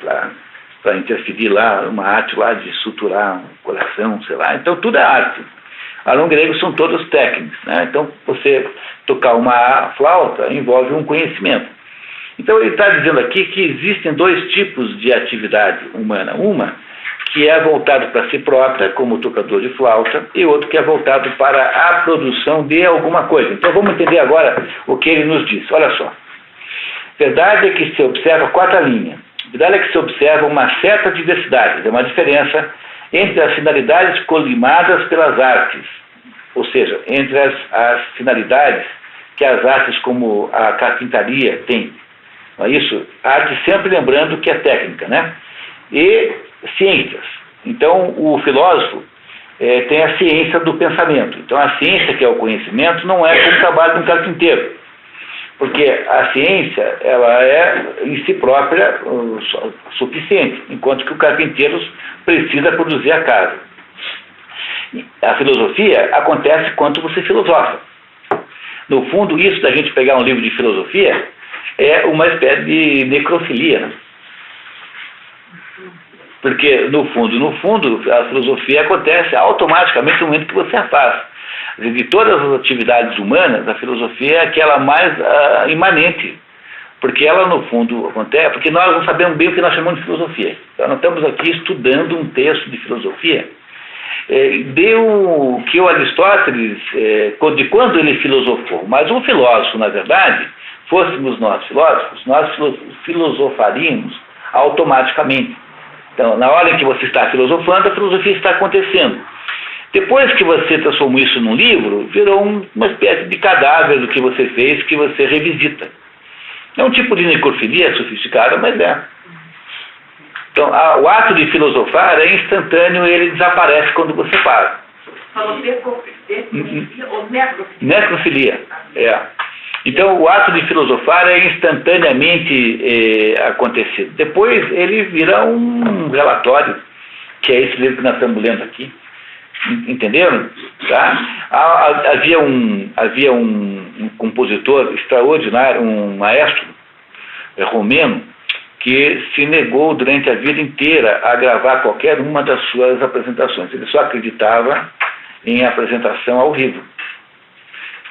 para interferir lá, uma arte lá de suturar um coração, sei lá. Então tudo é arte. No grego são todas técnicas, né? Então, você tocar uma flauta envolve um conhecimento. Então, ele está dizendo aqui que existem dois tipos de atividade humana. Uma que é voltada para si própria, como o tocador de flauta, e outro que é voltado para a produção de alguma coisa. Então, vamos entender agora o que ele nos diz. Olha só. Verdade é que se observa, quarta linha. Verdade é que se observa uma certa diversidade, é uma diferença entre as finalidades colimadas pelas artes, ou seja, entre as finalidades que as artes como a carpintaria têm. Não é isso? Arte sempre lembrando que é técnica, né? E ciências. Então, o filósofo tem a ciência do pensamento. Então, a ciência, que é o conhecimento, não é como o trabalho de um carpinteiro. Porque a ciência, ela é em si própria suficiente, enquanto que o carpinteiro precisa produzir a casa. A filosofia acontece quando você filosofa. No fundo, isso da gente pegar um livro de filosofia é uma espécie de necrofilia, né? Porque, no fundo, a filosofia acontece automaticamente no momento que você a faz. De todas as atividades humanas, a filosofia é aquela mais imanente. Porque ela, no fundo, acontece, porque nós não sabemos bem o que nós chamamos de filosofia. Então, nós estamos aqui estudando um texto de filosofia. Deu que o Aristóteles, de quando ele filosofou, mas um filósofo, na verdade, fôssemos nós filósofos, nós filosofaríamos automaticamente. Então, na hora em que você está filosofando, a filosofia está acontecendo. Depois que você transformou isso num livro, virou uma espécie de cadáver do que você fez, que você revisita. É um tipo de necrofilia sofisticada, mas é. Então, o ato de filosofar é instantâneo e ele desaparece quando você para. Falou necrofilia ou necrofilia? Necrofilia, é. Então, o ato de filosofar é instantaneamente acontecido. Depois, ele vira um relatório, que é esse livro que nós estamos lendo aqui. Entenderam? Tá? Havia um compositor extraordinário, um maestro romeno, que se negou durante a vida inteira a gravar qualquer uma das suas apresentações. Ele só acreditava em apresentação ao vivo.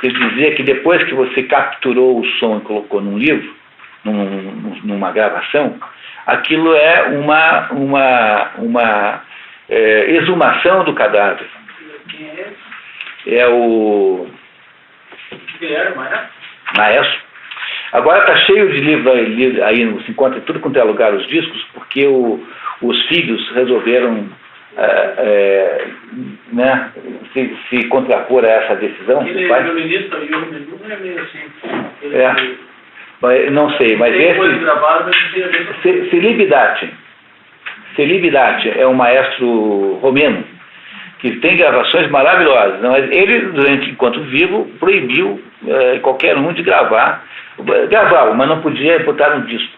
Ele dizia que depois que você capturou o som e colocou num livro, numa gravação, aquilo é uma exumação do cadáver. É o maestro. Agora está cheio de livros aí, se encontra em tudo quanto é lugar os discos, porque os filhos resolveram né, se contrapor a essa decisão. Ele é violinista e o menino é meio assim. Não sei, mas esse Celibidache é um maestro romeno que tem gravações maravilhosas, mas ele, enquanto vivo, proibiu qualquer um de gravava, mas não podia botar um disco,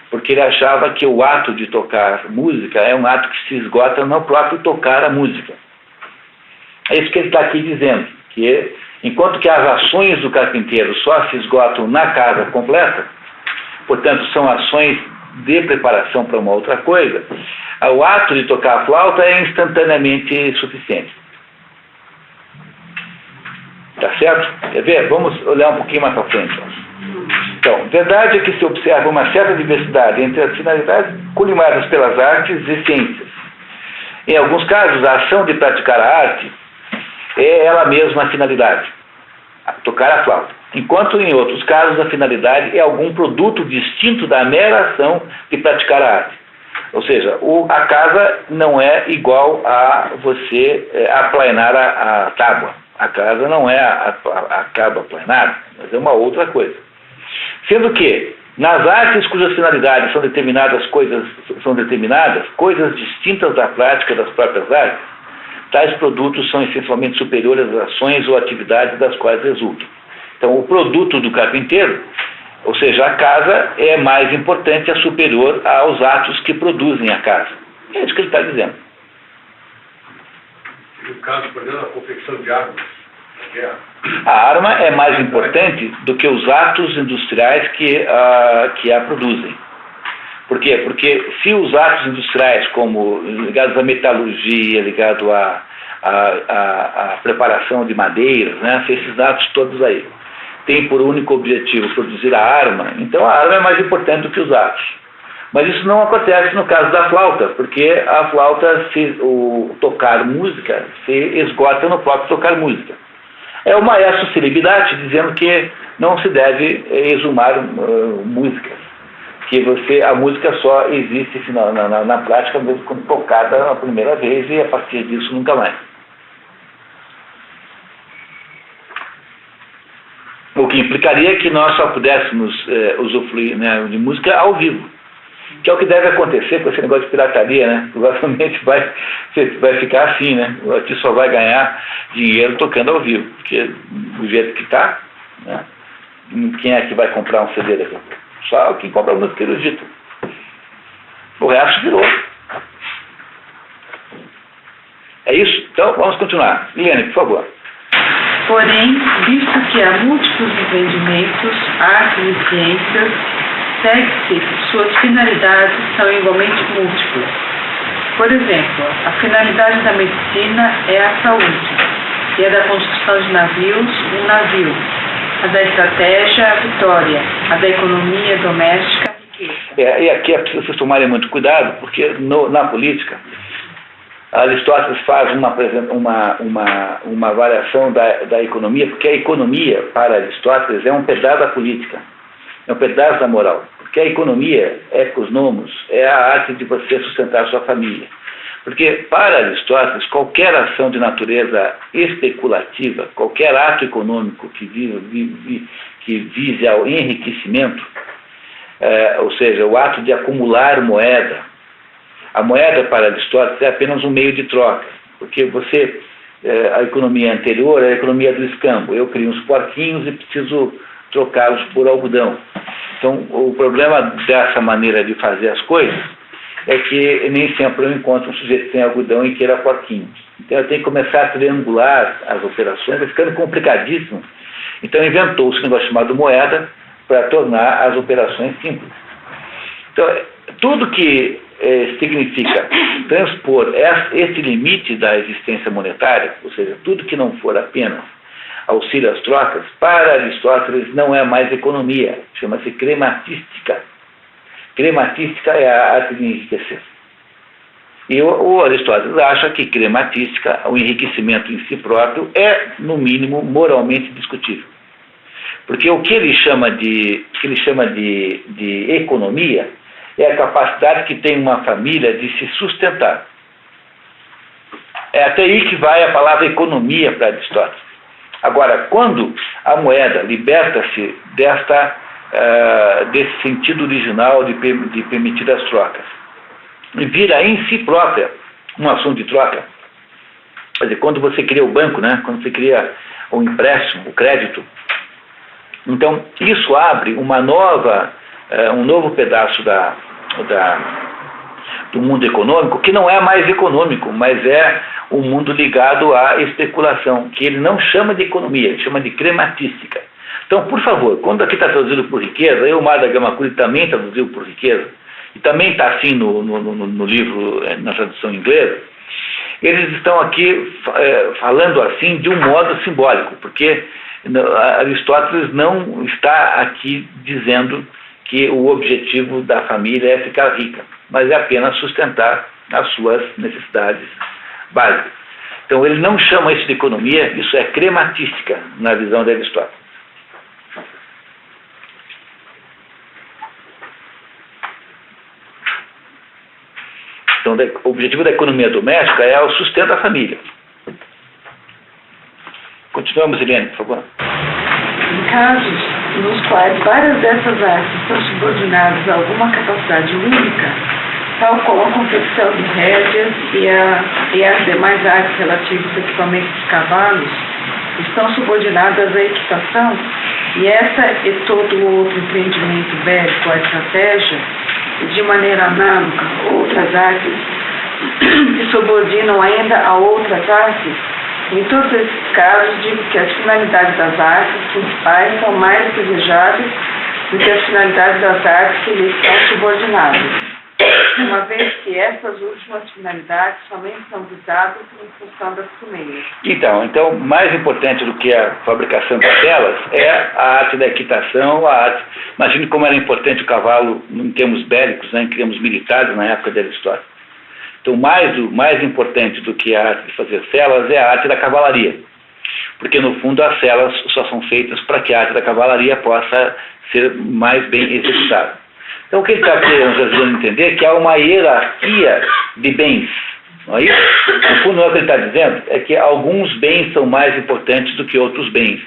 porque ele achava que o ato de tocar música é um ato que se esgota no próprio tocar a música. É isso que ele está aqui dizendo, que enquanto que as ações do carpinteiro só se esgotam na casa completa, portanto são ações de preparação para uma outra coisa, o ato de tocar a flauta é instantaneamente suficiente. Tá certo? Quer ver? Vamos olhar um pouquinho mais para frente. Então, verdade é que se observa uma certa diversidade entre as finalidades colimadas pelas artes e ciências. Em alguns casos, a ação de praticar a arte é ela mesma a finalidade, tocar a flauta. Enquanto em outros casos, a finalidade é algum produto distinto da mera ação de praticar a arte. Ou seja, a casa não é igual a você aplanar a tábua. A casa não é a tábua aplanada, mas é uma outra coisa. Sendo que, nas artes cujas finalidades são determinadas, coisas distintas da prática das próprias artes, tais produtos são essencialmente superiores às ações ou atividades das quais resultam. Então, o produto do carpinteiro, ou seja, a casa, é mais importante, é superior aos atos que produzem a casa. É isso que ele está dizendo. No caso, por exemplo, a confecção de armas. A arma é mais importante do que os atos industriais que a produzem. Por quê? Porque se os atos industriais, como ligados à metalurgia, ligados à preparação de madeiras, né, se esses atos todos aí têm por único objetivo produzir a arma, então a arma é mais importante do que os atos. Mas isso não acontece no caso da flauta, porque a flauta, o tocar música, se esgota no próprio tocar música. É o maestro Celibidache dizendo que não se deve exumar músicas, que a música só existe na prática mesmo quando tocada a primeira vez e a partir disso nunca mais. O que implicaria que nós só pudéssemos usufruir, né, de música ao vivo. Que é o que deve acontecer com esse negócio de pirataria, né? Provavelmente vai ficar assim, né? Aqui só vai ganhar dinheiro tocando ao vivo, porque do jeito que está, né? Quem é que vai comprar um CD daqui? Só quem compra música erudita. O resto virou. É isso? Então, vamos continuar. Liane, por favor. Porém, visto que há múltiplos entendimentos, artes e ciências, segue-se que suas finalidades são igualmente múltiplas. Por exemplo, a finalidade da medicina é a saúde, e a da construção de navios, um navio. A da estratégia, a vitória. A da economia doméstica, a riqueza. E aqui é preciso vocês tomarem muito cuidado, porque na política, Aristóteles faz uma variação da economia, porque a economia, para Aristóteles, é um pedaço da política, é um pedaço da moral. Porque a economia é cosmos, é a arte de você sustentar a sua família. Porque, para Aristóteles, qualquer ação de natureza especulativa, qualquer ato econômico que vise ao enriquecimento, ou seja, o ato de acumular moeda, a moeda para Aristóteles é apenas um meio de troca, porque a economia anterior é a economia do escambo. Eu crio uns porquinhos e preciso trocá-los por algodão. Então, o problema dessa maneira de fazer as coisas é que nem sempre eu encontro um sujeito que tem algodão e queira porquinhos. Então, eu tenho que começar a triangular as operações, vai ficando complicadíssimo. Então, inventou-se um negócio chamado moeda para tornar as operações simples. Então, tudo que significa transpor esse limite da existência monetária, ou seja, tudo que não for apenas auxílio às trocas, para Aristóteles não é mais economia, chama-se crematística. Crematística é a arte de enriquecer. E o Aristóteles acha que crematística, o enriquecimento em si próprio, é, no mínimo, moralmente discutível. Porque o que ele chama de economia é a capacidade que tem uma família de se sustentar. É até aí que vai a palavra economia para Aristóteles. Agora, quando a moeda liberta-se desse sentido original de permitir as trocas e vira em si própria um assunto de troca, quer dizer, quando você cria o banco, né, quando você cria o empréstimo, o crédito, então isso abre um novo pedaço do mundo econômico, que não é mais econômico, mas é um mundo ligado à especulação, que ele não chama de economia, ele chama de crematística. Então, por favor, quando aqui está traduzido por riqueza, o Omar da Gama Curi também traduziu por riqueza, e também está assim no livro, na tradução inglesa, eles estão aqui falando assim de um modo simbólico, porque Aristóteles não está aqui dizendo que o objetivo da família é ficar rica, mas é apenas sustentar as suas necessidades básicas. Então ele não chama isso de economia, isso é crematística na visão de Aristóteles. Então o objetivo da economia doméstica é o sustento da família. Continuamos, Helene, por favor. Em casos nos quais várias dessas artes estão subordinadas a alguma capacidade única, tal como a confecção de rédeas e as demais artes relativas a equipamentos de cavalos, estão subordinadas à equitação, e essa e todo outro empreendimento bélico à estratégia, e de maneira análoga outras artes que subordinam ainda a outras artes. Em todos esses casos, digo que as finalidades das artes principais são mais desejáveis do que as finalidades das artes que lhes são subordinadas, uma vez que essas últimas finalidades somente são visadas em função das primeiras. Então, mais importante do que a fabricação de telas é a arte da equitação, a arte. Imagine como era importante o cavalo em termos bélicos, né, em termos militares na época da Aristóteles. Então, mais importante do que a arte de fazer celas é a arte da cavalaria, porque no fundo as celas só são feitas para que a arte da cavalaria possa ser mais bem executada. Então, o que ele está querendo entender é que há uma hierarquia de bens, não é isso? No fundo, o que ele está dizendo é que alguns bens são mais importantes do que outros bens.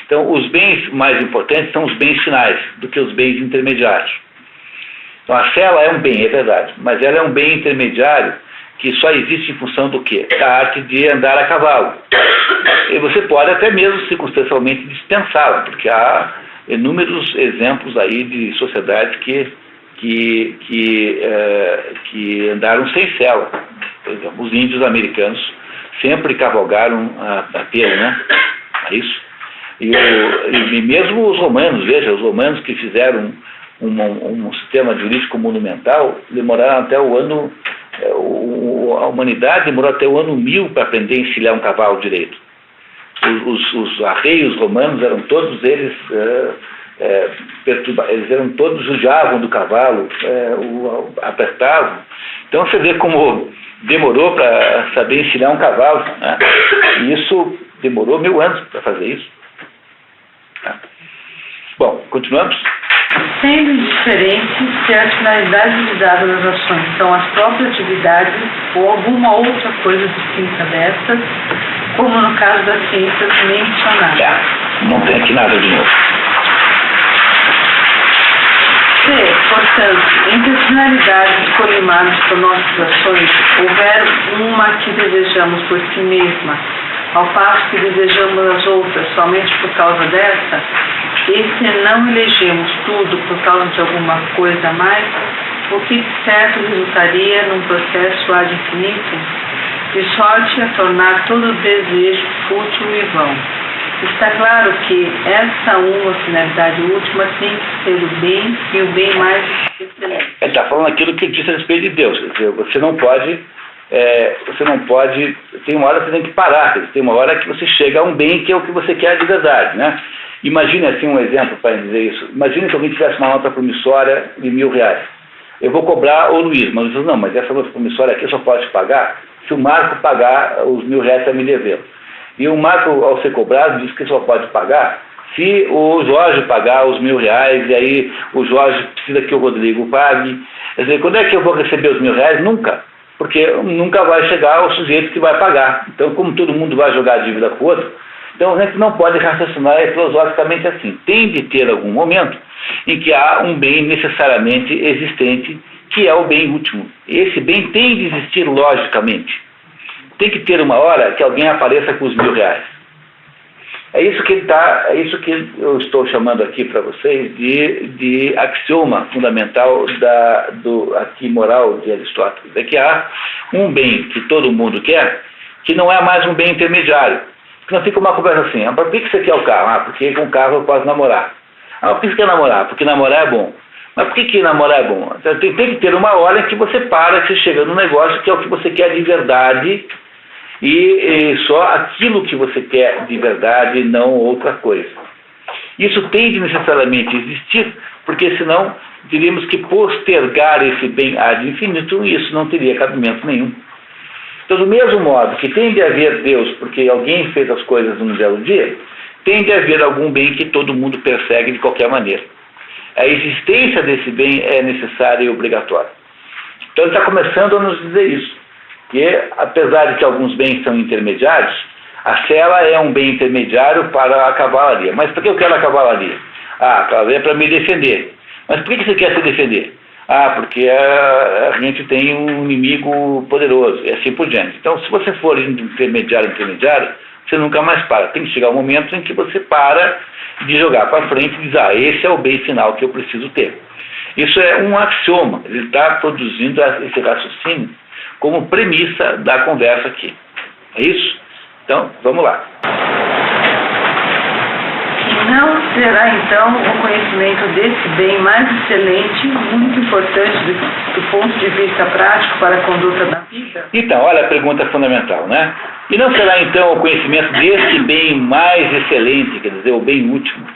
Então, os bens mais importantes são os bens finais do que os bens intermediários. Então a sela é um bem, é verdade, mas ela é um bem intermediário que só existe em função do quê? Da arte de andar a cavalo. E você pode até mesmo circunstancialmente dispensá-la, porque há inúmeros exemplos aí de sociedades que andaram sem sela. Por exemplo, os índios americanos sempre cavalgaram a pelo, né? É isso. E mesmo os romanos, veja, os romanos que fizeram um sistema jurídico monumental, demoraram até o ano... a humanidade demorou até o ano 1000 para aprender a encilhar um cavalo direito. Os arreios romanos eram todos eles eles eram todos judiavam do cavalo, apertavam. Então você vê como demorou para saber encilhar um cavalo, né? E isso demorou 1000 anos para fazer isso. Tá? Bom, continuamos. Sendo indiferente se as finalidades dadas nas ações são as próprias atividades ou alguma outra coisa distinta dessas, como no caso das ciências mencionadas. Não tem aqui nada de novo. Se, portanto, entre as finalidades colimadas por nossas ações, houver uma que desejamos por si mesma, ao passo que desejamos as outras somente por causa dessa, e se não elegemos tudo por causa de alguma coisa a mais, o que de certo resultaria num processo ad infinitum, de sorte a tornar todo desejo fútil e vão. Está claro que essa uma finalidade última tem que ser o bem e o bem mais excelente. Ele está falando aquilo que diz a respeito de Deus. Quer dizer, você não pode, tem uma hora que você tem que parar, quer dizer, tem uma hora que você chega a um bem que é o que você quer de verdade, né? Imagine assim um exemplo para dizer isso. Imagine que alguém tivesse uma nota promissória de R$1.000. Eu vou cobrar o Luiz, mas Luiz não, mas essa nota promissória aqui só pode pagar se o Marco pagar os R$1.000 para me dever. E o Marco, ao ser cobrado, diz que só pode pagar se o Jorge pagar os R$1.000, e aí o Jorge precisa que o Rodrigo pague. Quer dizer, quando é que eu vou receber os R$1.000? Nunca. Porque nunca vai chegar o sujeito que vai pagar. Então, como todo mundo vai jogar a dívida com o outro, então a gente não pode raciocinar filosoficamente assim. Tem de ter algum momento em que há um bem necessariamente existente, que é o bem último. Esse bem tem de existir logicamente. Tem que ter uma hora que alguém apareça com os R$1.000. É isso que eu estou chamando aqui para vocês de axioma fundamental aqui moral de Aristóteles. É que há um bem que todo mundo quer, que não é mais um bem intermediário. Que não fica uma conversa assim, por que você quer o carro? Porque com o carro eu posso namorar. Por que você quer namorar? Porque namorar é bom. Mas por que namorar é bom? Então, tem que ter uma hora em que você para, que você chega no negócio que é o que você quer de verdade, e só aquilo que você quer de verdade, não outra coisa. Isso tem de necessariamente existir, porque senão diríamos que postergar esse bem ad infinitum, isso não teria cabimento nenhum. Então, do mesmo modo que tem de haver Deus porque alguém fez as coisas num belo dia, tem de haver algum bem que todo mundo persegue de qualquer maneira. A existência desse bem é necessária e obrigatória. Então ele está começando a nos dizer isso, que apesar de que alguns bens são intermediários, a sela é um bem intermediário para a cavalaria. Mas por que eu quero a cavalaria? A cavalaria é para me defender. Mas por que você quer se defender? Porque a gente tem um inimigo poderoso, e assim por diante. Então, se você for intermediário, você nunca mais para. Tem que chegar um momento em que você para de jogar para frente e diz, esse é o bem final que eu preciso ter. Isso é um axioma, ele está produzindo esse raciocínio como premissa da conversa aqui. É isso? Então, vamos lá. Não será, então, o conhecimento desse bem mais excelente, muito importante do ponto de vista prático para a conduta da vida? Então, olha a pergunta fundamental, né? E não será, então, o conhecimento desse bem mais excelente, quer dizer, o bem último,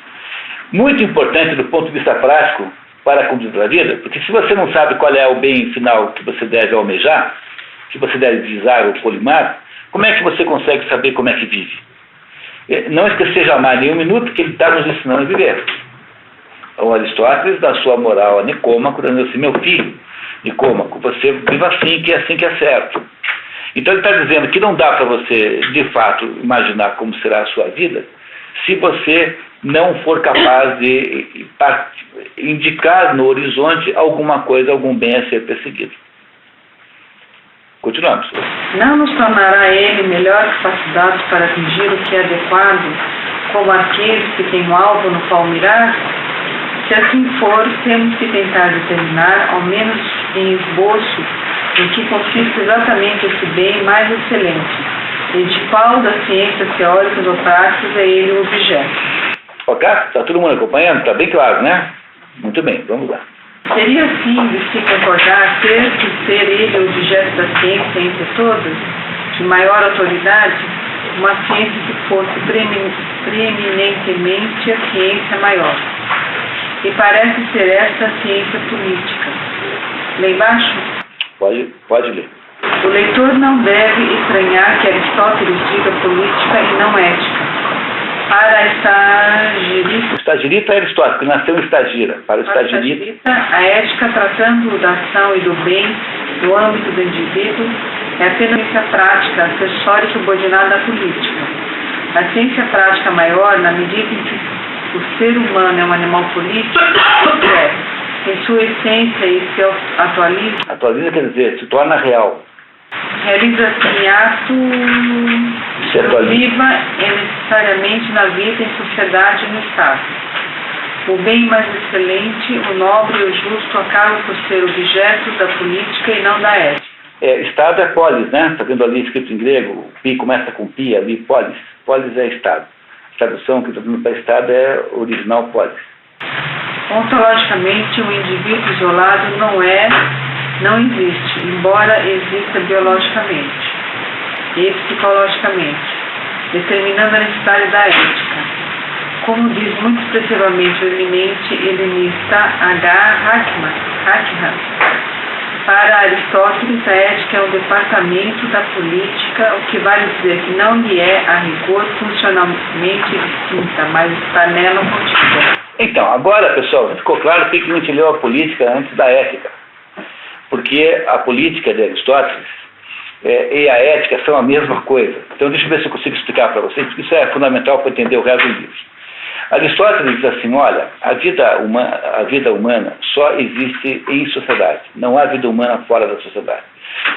muito importante do ponto de vista prático para a conduta da vida? Porque se você não sabe qual é o bem final que você deve almejar, que você deve visar ou colimar, como é que você consegue saber como é que vive? Não esquecer jamais nenhum minuto que ele está nos ensinando a viver. O Aristóteles, na sua moral a Nicômaco, dizendo assim, meu filho, Nicômaco, você viva assim que é certo. Então ele está dizendo que não dá para você, de fato, imaginar como será a sua vida, se você não for capaz de indicar no horizonte alguma coisa, algum bem a ser perseguido. Continuamos. Não nos tornará ele melhor capacitados para atingir o que é adequado, como aqueles que têm um alvo no qual mirar? Se assim for, temos que tentar determinar, ao menos em esboço, em que consiste exatamente esse bem mais excelente, e de qual das ciências teóricas ou práticas é ele o objeto. Ok? Está todo mundo acompanhando? Está bem claro, né? Muito bem, vamos lá. Seria assim de se concordar ter que ser ele o objeto da ciência entre todas, de maior autoridade, uma ciência que fosse preeminentemente a ciência maior. E parece ser essa a ciência política. Lá embaixo? Pode ler. O leitor não deve estranhar que Aristóteles diga política e não ética. Para a estagirita... O estagirita é Aristóteles, que nasceu em Estagira. Para o estagirita, a ética, tratando da ação e do bem no âmbito do indivíduo, é apenas ciência prática, acessória subordinada à política. A ciência prática maior, na medida em que o ser humano é um animal político, em sua essência e se atualiza. Atualiza quer dizer, se torna real. Realiza-se em ato viva e necessariamente na vida, em sociedade e no Estado. O bem mais excelente, o nobre e o justo acabam por ser objeto da política e não da ética. Estado é polis, né? Está vendo ali escrito em grego, pi começa com pi, ali polis. Polis é Estado. A tradução que está dando para Estado é original polis. Ontologicamente, um indivíduo isolado não existe, embora exista biologicamente e psicologicamente, determinando a necessidade da ética. Como diz muito expressivamente o eminente helenista H. Hackman, para Aristóteles, a ética é um departamento da política, o que vale dizer que não lhe é, a rigor, funcionalmente distinta, mas está nela contida. Então, agora, pessoal, ficou claro que a gente leu a política antes da ética. Porque a política de Aristóteles e a ética são a mesma coisa. Então, deixa eu ver se eu consigo explicar para vocês, porque isso é fundamental para entender o resto do livro. Aristóteles diz assim, olha, a vida humana só existe em sociedade. Não há vida humana fora da sociedade.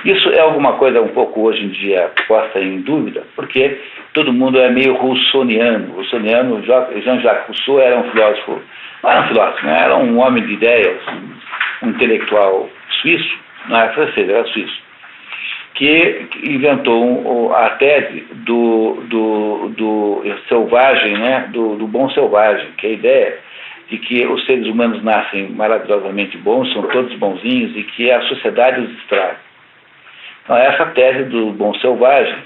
Isso é alguma coisa um pouco hoje em dia posta em dúvida, porque todo mundo é meio russoniano. Jean-Jacques Rousseau era um filósofo, não era um filósofo, né? Era um homem de ideias, um intelectual suíço, não era francês, era suíço, que inventou a tese do selvagem, né? do bom selvagem, que é a ideia de que os seres humanos nascem maravilhosamente bons, são todos bonzinhos e que a sociedade os estraga. Então, essa tese do bom selvagem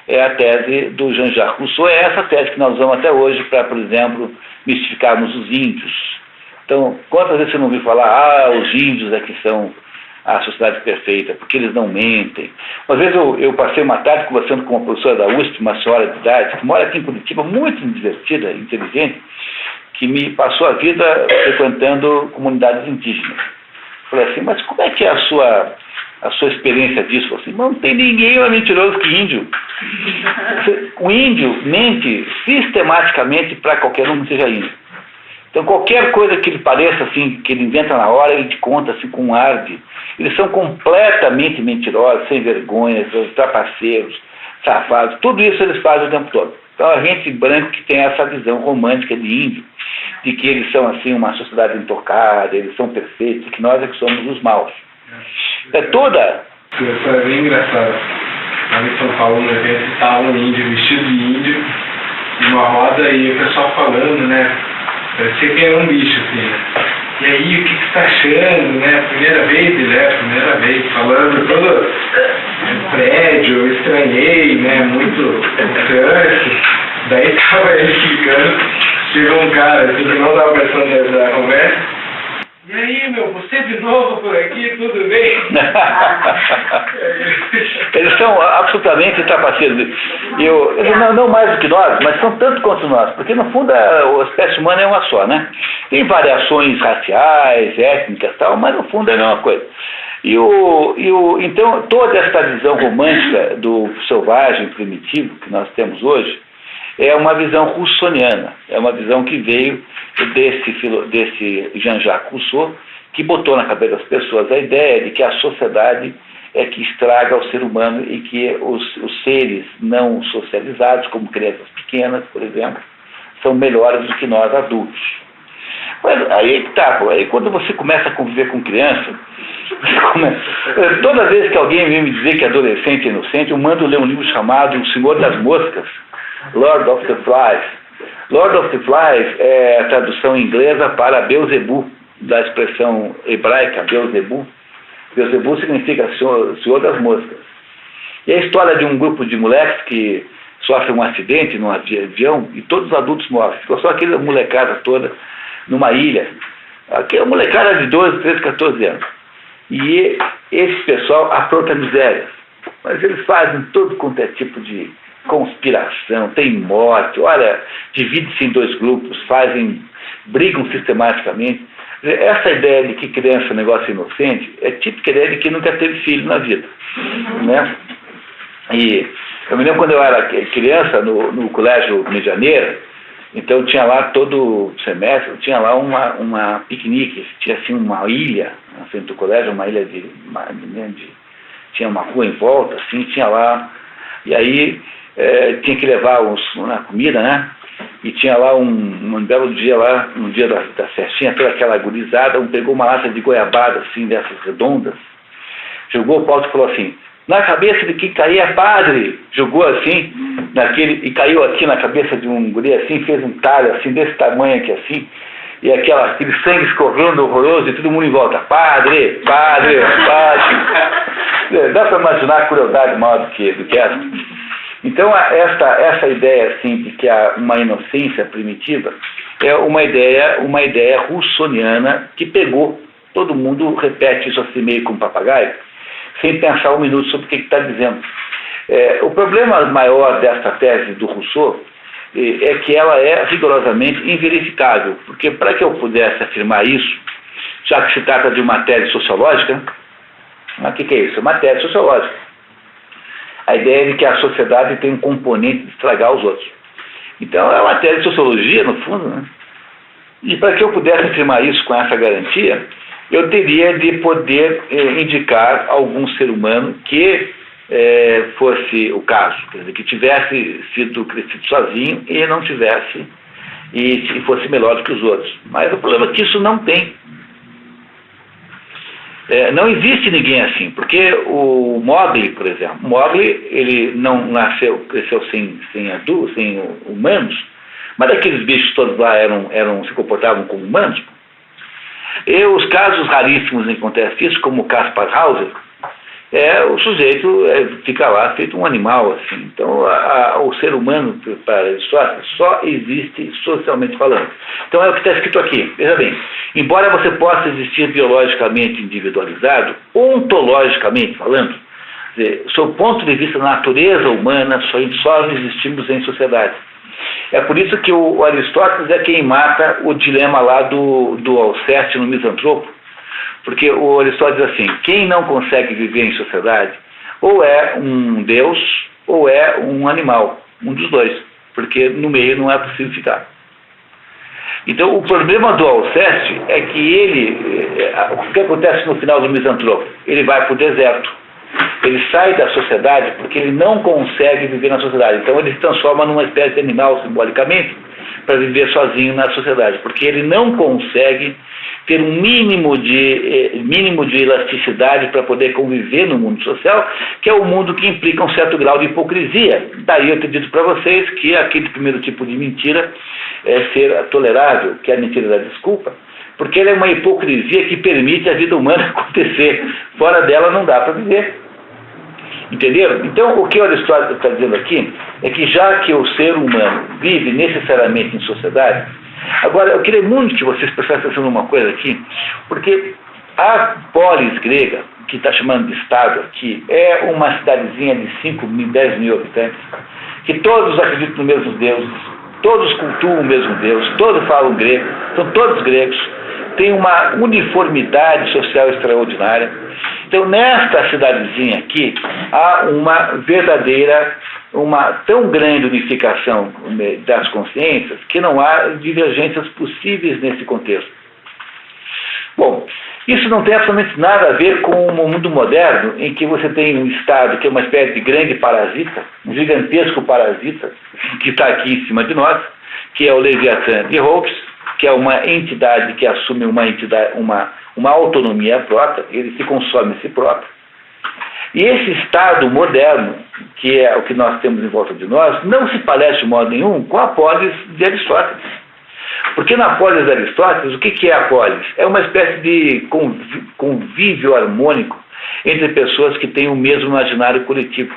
é a tese do Jean-Jacques Rousseau, é essa tese que nós usamos até hoje para, por exemplo, mistificarmos os índios. Então, quantas vezes você não ouviu falar, os índios é que são a sociedade perfeita, porque eles não mentem. Uma vez eu passei uma tarde conversando com uma professora da USP, uma senhora de idade, que mora aqui em Curitiba, muito divertida, inteligente, que me passou a vida frequentando comunidades indígenas. Falei assim, mas como é que é a sua experiência disso? Falei assim, não tem ninguém mais mentiroso que índio. O índio mente sistematicamente para qualquer um que seja índio. Então qualquer coisa que ele pareça assim, que ele inventa na hora, ele te conta assim com um ar de... Eles são completamente mentirosos, sem vergonha, trapaceiros, safados, tudo isso eles fazem o tempo todo. Então a gente branco que tem essa visão romântica de índio, de que eles são assim uma sociedade intocada, eles são perfeitos, e que nós é que somos os maus. É toda... Isso é bem engraçado. Lá em São Paulo, no evento, estava um índio vestido de índio, numa roda, e o pessoal falando, né? Parecia que era um bicho, assim, né? E aí, o que você tá achando, né? Primeira vez, falando todo prédio, eu estranhei, né? Muito trânsito. Daí tava ele explicando, chegou um cara, assim, que não tava prestando da conversa. E aí, você de novo por aqui, tudo bem? Eles são absolutamente trapaceiros. Não mais do que nós, mas são tanto quanto nós, porque no fundo a espécie humana é uma só, né? Tem variações raciais, étnicas e tal, mas no fundo é a mesma coisa. Então, toda essa visão romântica do selvagem primitivo que nós temos hoje, é uma visão russoniana, é uma visão que veio desse Jean-Jacques Rousseau, que botou na cabeça das pessoas a ideia de que a sociedade é que estraga o ser humano e que os seres não socializados, como crianças pequenas, por exemplo, são melhores do que nós adultos. Mas aí que tá, aí quando você começa a conviver com criança, toda vez que alguém vem me dizer que é adolescente e inocente, eu mando ler um livro chamado O Senhor das Moscas, Lord of the Flies. Lord of the Flies é a tradução inglesa para Beelzebub, da expressão hebraica Beelzebub. Beelzebub significa Senhor das Moscas. E a história de um grupo de moleques que sofrem um acidente num avião e todos os adultos morrem. Ficou só aquela molecada toda numa ilha. Aquela molecada de 12, 13, 14 anos. E esse pessoal apronta miséria. Mas eles fazem todo quanto é tipo de conspiração, tem morte, olha, divide-se em dois grupos, brigam sistematicamente. Essa ideia de que criança é um negócio inocente é típica ideia de que nunca teve filho na vida, né? E eu me lembro quando eu era criança no colégio Medianeira, então tinha lá todo semestre, tinha lá uma piquenique, tinha assim uma ilha na frente do colégio, uma ilha tinha uma rua em volta, assim, tinha lá, e aí tinha que levar uma comida, né? E tinha lá um belo dia lá, um dia da festinha, toda aquela gurizada, pegou uma lata de goiabada, assim, dessas redondas, jogou o pau e falou assim, na cabeça de quem cair é padre, jogou assim, e caiu aqui na cabeça de um guri assim, fez um talho assim, desse tamanho aqui assim, e aquele sangue escorrendo horroroso, e todo mundo em volta, padre, padre, padre. Dá para imaginar a crueldade maior do que essa. Então, essa ideia assim, de que há uma inocência primitiva é uma ideia russoniana que pegou, todo mundo repete isso assim meio como papagaio, sem pensar um minuto sobre o que está dizendo. O problema maior desta tese do Rousseau é que ela é rigorosamente inverificável, porque para que eu pudesse afirmar isso, já que se trata de uma tese sociológica, o que é isso? É uma tese sociológica. A ideia de que a sociedade tem um componente de estragar os outros. Então, é uma tese de sociologia, no fundo, né? E para que eu pudesse afirmar isso com essa garantia, eu teria de poder indicar algum ser humano que fosse o caso, quer dizer, que tivesse sido crescido sozinho e não tivesse, e fosse melhor do que os outros. Mas o problema é que isso não tem. Não existe ninguém assim, porque o Mowgli, por exemplo, ele não cresceu sem humanos, mas aqueles bichos todos lá se comportavam como humanos. E os casos raríssimos em que acontece isso, como o Kaspar Hauser, o sujeito fica lá feito um animal, assim. Então, o ser humano, para Aristóteles, só existe socialmente falando. Então, é o que está escrito aqui. Veja bem, embora você possa existir biologicamente individualizado, ontologicamente falando, sob o ponto de vista da natureza humana, só existimos em sociedade. É por isso que o Aristóteles é quem mata o dilema lá do Alceste no Misantropo. Porque o Aristóteles diz assim, quem não consegue viver em sociedade, ou é um deus, ou é um animal, um dos dois, porque no meio não é possível ficar. Então o problema do Alceste é que o que acontece no final do Misantropo? Ele vai para o deserto, ele sai da sociedade porque ele não consegue viver na sociedade, então ele se transforma numa espécie de animal simbolicamente, para viver sozinho na sociedade, porque ele não consegue ter um mínimo de elasticidade para poder conviver no mundo social, que é o mundo que implica um certo grau de hipocrisia. Daí eu tenho dito para vocês que aquele primeiro tipo de mentira é ser tolerável, que é a mentira da desculpa, porque ela é uma hipocrisia que permite a vida humana acontecer. Fora dela não dá para viver. Entenderam? Então, o que o Aristóteles está dizendo aqui é que já que o ser humano vive necessariamente em sociedade. Agora, eu queria muito que vocês prestassem atenção numa coisa aqui, porque a polis grega, que está chamando de Estado aqui, é uma cidadezinha de 5 mil, 10 mil habitantes, que todos acreditam no mesmo Deus, todos cultuam o mesmo Deus, todos falam grego, são todos gregos, tem uma uniformidade social extraordinária. Então, nesta cidadezinha aqui, há uma verdadeira uma tão grande unificação das consciências que não há divergências possíveis nesse contexto. Bom, isso não tem absolutamente nada a ver com o mundo moderno, em que você tem um Estado que é uma espécie de grande parasita, um gigantesco parasita, que está aqui em cima de nós, que é o Leviatã de Hobbes, que é uma entidade que assume uma autonomia própria, ele se consome a si próprio. E esse Estado moderno, que é o que nós temos em volta de nós, não se parece de modo nenhum com a polis de Aristóteles. Porque na polis de Aristóteles, o que é a polis? É uma espécie de convívio harmônico entre pessoas que têm o mesmo imaginário coletivo.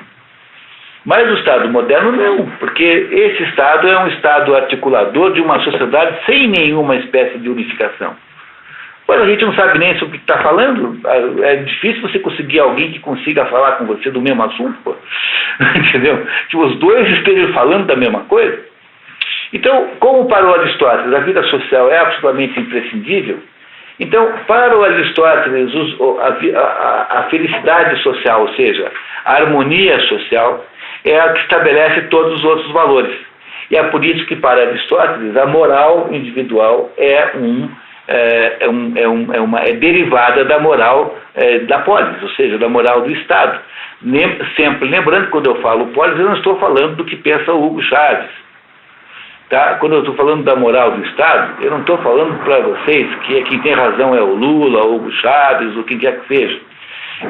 Mas o Estado moderno não, porque esse Estado é um Estado articulador de uma sociedade sem nenhuma espécie de unificação. Pois a gente não sabe nem sobre o que está falando. É difícil você conseguir alguém que consiga falar com você do mesmo assunto, pô. Entendeu? Que os dois estejam falando da mesma coisa. Então, como para o Aristóteles a vida social é absolutamente imprescindível, então, para o Aristóteles a felicidade social, ou seja, a harmonia social, é a que estabelece todos os outros valores. E é por isso que para Aristóteles a moral individual é derivada da moral da polis, ou seja, da moral do Estado. Sempre lembrando, quando eu falo polis, eu não estou falando do que pensa o Hugo Chávez. Tá? Quando eu estou falando da moral do Estado, eu não estou falando para vocês que quem tem razão é o Lula, o Hugo Chávez, ou quem quer que seja.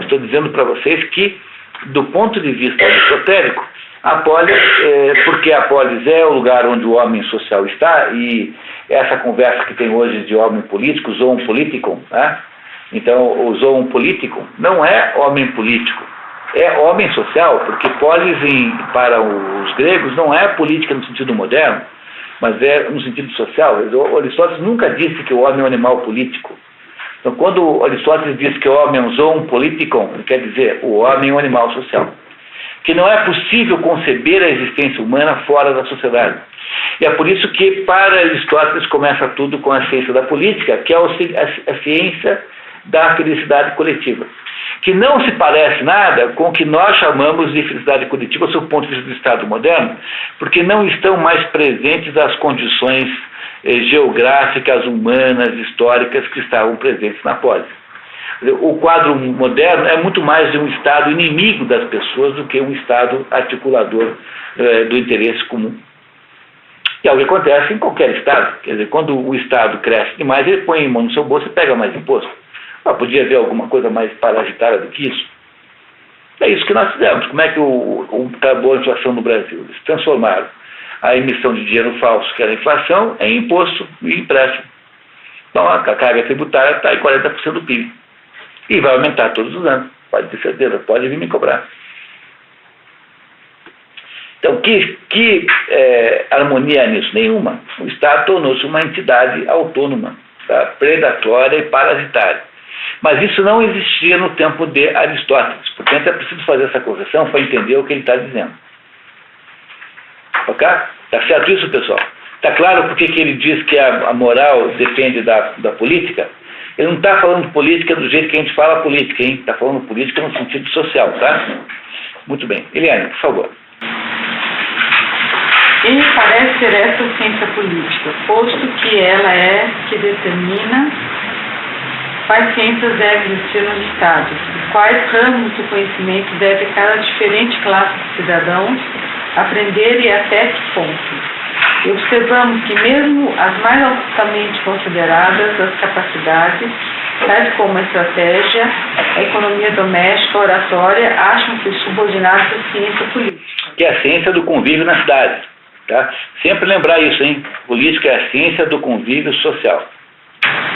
Estou dizendo para vocês que, do ponto de vista aristotélico, a polis, porque a polis é o lugar onde o homem social está, e essa conversa que tem hoje de homem político, zoon politikon, né? Então o zoon politikon não é homem político, é homem social, porque polis para os gregos não é política no sentido moderno, mas é no sentido social. O Aristóteles nunca disse que o homem é um animal político. Então, quando o Aristóteles diz que o homem é um zoon politikon, ele quer dizer o homem é um animal social. Que não é possível conceber a existência humana fora da sociedade. E é por isso que, para Aristóteles, começa tudo com a ciência da política, que é a ciência da felicidade coletiva. Que não se parece nada com o que nós chamamos de felicidade coletiva, sob o ponto de vista do Estado moderno, porque não estão mais presentes as condições geográficas, humanas, históricas que estavam presentes na polis. O quadro moderno é muito mais de um Estado inimigo das pessoas do que um Estado articulador do interesse comum. Que é o que acontece em qualquer Estado. Quer dizer, quando o Estado cresce demais, ele põe a mão no seu bolso e pega mais imposto. Podia haver alguma coisa mais parasitária do que isso? É isso que nós fizemos. Como é que acabou a inflação no Brasil? Eles transformaram a emissão de dinheiro falso, que era a inflação, em imposto e empréstimo. Então a carga tributária está em 40% do PIB. E vai aumentar todos os anos. Pode ter certeza, pode vir me cobrar. Então, que harmonia há nisso? Nenhuma. O Estado tornou-se uma entidade autônoma, tá? Predatória e parasitária. Mas isso não existia no tempo de Aristóteles. Portanto, é preciso fazer essa correção para entender o que ele está dizendo. Ok? Está certo isso, pessoal? Está claro por que ele diz que a moral depende da política? Ele não está falando política do jeito que a gente fala política, hein? Está falando política no sentido social, tá? Muito bem. Eliane, por favor. E me parece ser essa ciência política, posto que ela é que determina quais ciências devem existir nos Estados, quais ramos do conhecimento deve cada diferente classe de cidadãos aprender e até que ponto. E observamos que mesmo as mais altamente consideradas as capacidades, tais como a estratégia, a economia doméstica, a oratória, acham-se subordinadas à ciência política. Que é a ciência do convívio na cidade. Tá? Sempre lembrar isso, hein? Política é a ciência do convívio social.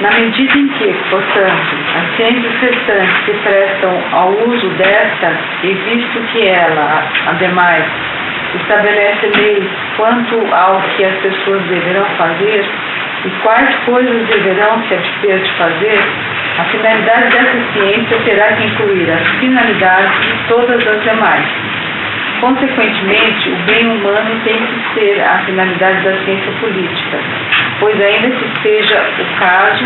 Na medida em que, portanto, as ciências restantes se prestam ao uso desta, e visto que ela, ademais, estabelece leis quanto ao que as pessoas deverão fazer e quais coisas deverão se abster de fazer, a finalidade dessa ciência terá que incluir as finalidades de todas as demais. Consequentemente, o bem humano tem que ser a finalidade da ciência política, pois ainda que seja o caso,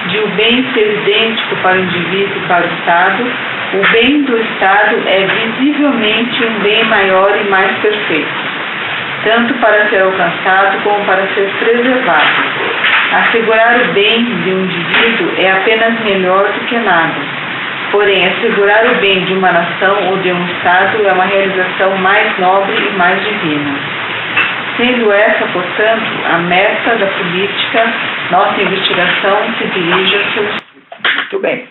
de o bem ser idêntico para o indivíduo e para o Estado, o bem do Estado é visivelmente um bem maior e mais perfeito, tanto para ser alcançado como para ser preservado. Assegurar o bem de um indivíduo é apenas melhor do que nada. Porém, assegurar o bem de uma nação ou de um Estado é uma realização mais nobre e mais divina. Sendo essa, portanto, a meta da política, nossa investigação se dirige a seus... Muito bem.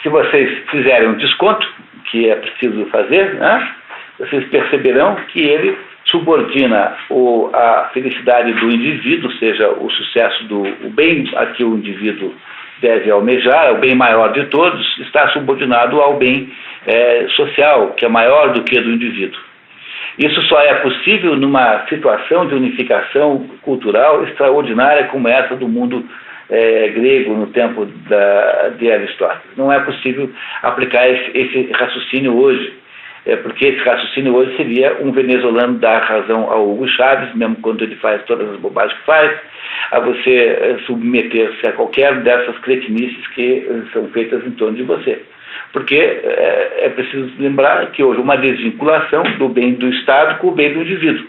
Se vocês fizerem um desconto, que é preciso fazer, né, vocês perceberão que ele subordina a felicidade do indivíduo, ou seja, o sucesso o bem a que o indivíduo deve almejar, o bem maior de todos, está subordinado ao bem social, que é maior do que do indivíduo. Isso só é possível numa situação de unificação cultural extraordinária como essa do mundo grego no tempo de Aristóteles. Não é possível aplicar esse raciocínio hoje, porque esse raciocínio hoje seria um venezuelano dar razão ao Hugo Chávez, mesmo quando ele faz todas as bobagens que faz, a você submeter-se a qualquer dessas cretinices que são feitas em torno de você. Porque é preciso lembrar que houve uma desvinculação do bem do Estado com o bem do indivíduo.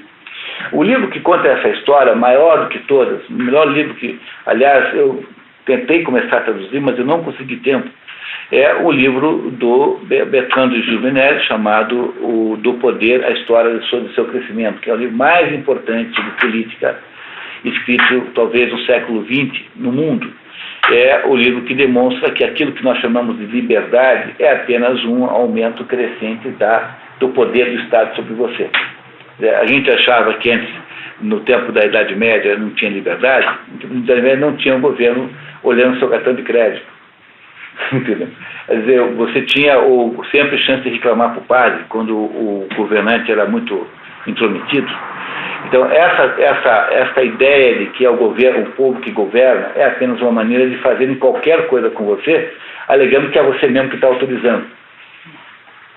O livro que conta essa história, maior do que todas, o melhor livro que, aliás, eu tentei começar a traduzir, mas eu não consegui tempo, é o livro do Bertrand de Juvenel, chamado Do Poder, a História sobre o Seu Crescimento, que é o livro mais importante de política escrito talvez no século XX no mundo. É o livro que demonstra que aquilo que nós chamamos de liberdade é apenas um aumento crescente do poder do Estado sobre você. A gente achava que antes, no tempo da Idade Média, não tinha liberdade, no Idade Média não tinha um governo olhando seu cartão de crédito. Entendeu? Quer dizer, você tinha sempre chance de reclamar para o padre quando o governante era muito intrometido. Então, essa ideia de que é o povo que governa é apenas uma maneira de fazerem qualquer coisa com você, alegando que é você mesmo que está autorizando.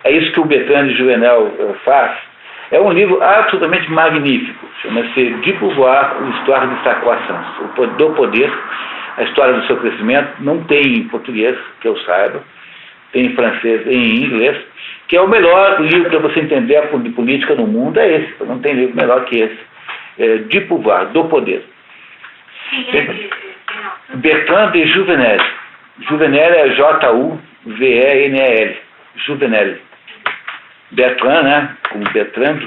É isso que o Bertrand de Juvenel faz. É um livro absolutamente magnífico. Chama-se De Beauvoir, Histoire de sa croissance. Do Poder, a História do Seu Crescimento. Não tem em português, que eu saiba. Tem em francês e em inglês. Que é o melhor livro para você entender a política no mundo, é esse. Não tem livro melhor que esse. De Beauvoir, Do Poder. Bertrand de Juvenel. Juvenel é Juvenel. Juvenel. Bertrand, né? Como Bertrand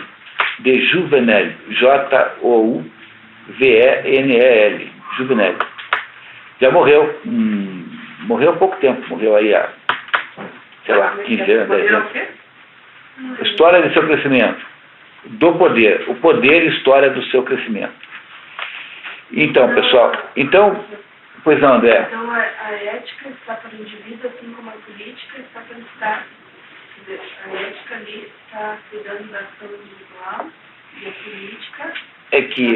de Juvenel. Jouvenel. Juvenel. Já morreu. Morreu há pouco tempo. Morreu aí há, sei lá, 15 anos, 10 anos. História do seu crescimento. Do poder. O poder e história do seu crescimento. Então, pessoal, pois não, André. Então, a ética está para o indivíduo, assim como a política está para o Estado. A ética ali está cuidando da ação individual e a política... É que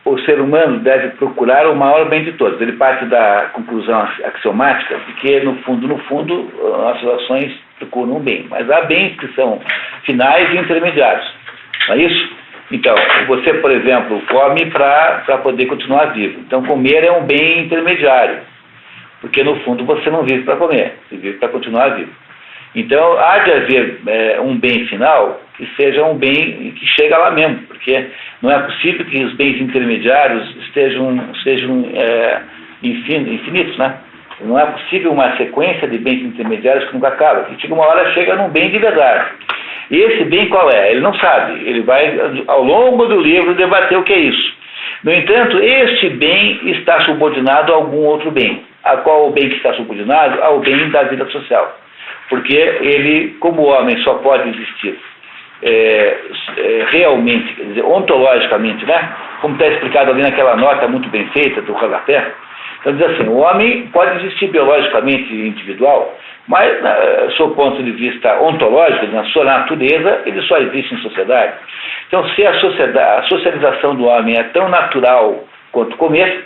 o ser humano deve procurar o maior bem de todos. Ele parte da conclusão axiomática de que, no fundo, nossas ações procuram o bem. Mas há bens que são finais e intermediários. Não é isso? Então, você, por exemplo, come para poder continuar vivo. Então, comer é um bem intermediário. Porque, no fundo, você não vive para comer. Você vive para continuar vivo. Então, há de haver um bem final que seja um bem que chega lá mesmo, porque não é possível que os bens intermediários sejam infinitos, né? Não é possível uma sequência de bens intermediários que nunca acaba. Que chega uma hora, chega num bem de verdade. E esse bem qual é? Ele não sabe. Ele vai, ao longo do livro, debater o que é isso. No entanto, este bem está subordinado a algum outro bem. A qual o bem que está subordinado? Ao bem da vida social. Porque ele, como homem, só pode existir realmente, quer dizer, ontologicamente, né? Como está explicado ali naquela nota muito bem feita do rodapé. Então diz assim, o homem pode existir biologicamente individual, mas, sob o ponto de vista ontológico, na sua natureza, ele só existe em sociedade. Então, se a socialização do homem é tão natural quanto comer,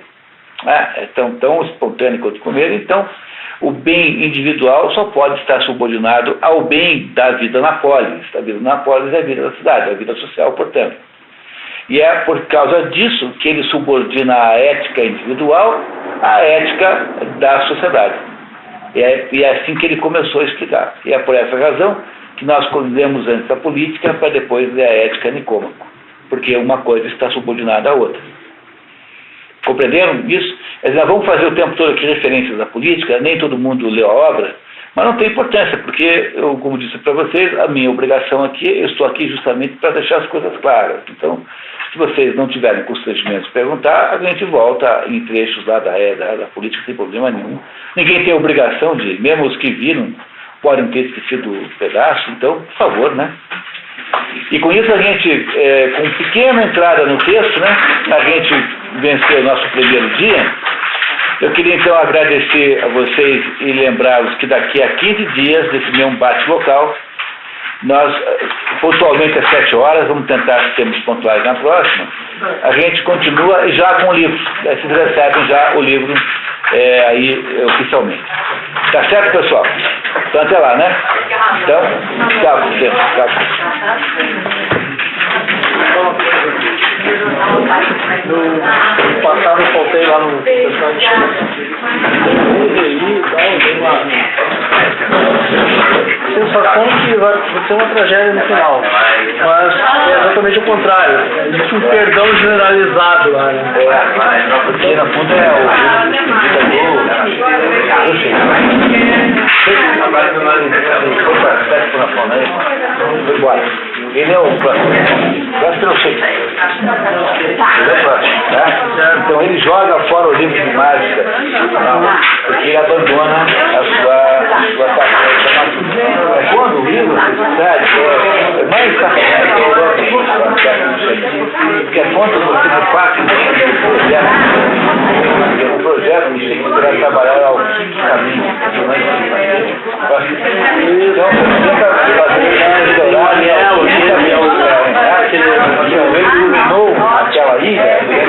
né? É tão espontâneo quanto comer, então o bem individual só pode estar subordinado ao bem da vida na polis. A vida na polis é a vida da cidade, a vida social, portanto. E é por causa disso que ele subordina a ética individual a ética da sociedade. E é assim que ele começou a explicar. E é por essa razão que nós lemos antes a política para depois ler a ética Nicômaco. Porque uma coisa está subordinada à outra. Compreenderam isso? Nós vamos fazer o tempo todo aqui referências à política, nem todo mundo leu a obra, mas não tem importância, porque, eu, como disse para vocês, a minha obrigação aqui, eu estou aqui justamente para deixar as coisas claras. Então, se vocês não tiverem constrangimento de perguntar, a gente volta em trechos lá da política sem problema nenhum. Ninguém tem obrigação de, mesmo os que viram, podem ter esquecido um pedaço, então, por favor, né? E com isso a gente, com pequena entrada no texto, né, a gente venceu o nosso primeiro dia. Eu queria então agradecer a vocês e lembrá-los que daqui a 15 dias, desse mesmo bate local, nós, pontualmente às 7 horas, vamos tentar sermos pontuais na próxima, a gente continua já com o livro. Aí vocês recebem já o livro aí oficialmente. Tá certo, pessoal? Então até lá, né? Então, tchau. No passado eu faltei lá no pessoal de sensação que vai ser uma tragédia no final, mas é exatamente o contrário. Existe um perdão generalizado lá, né? Porque na fundo é foi embora. Ele é o próximo. Próximo eu sei. Ele é o próximo, tá? Então ele joga fora o livro de mágica, porque ele abandona a sua tarefa. Quando o livro é mais sacanagem que eu gosto, que é contra você de parte do projeto. O projeto de que vai trabalhar ao caminho. Então, tenta fazer melhorar ele iluminou aquela ilha, ele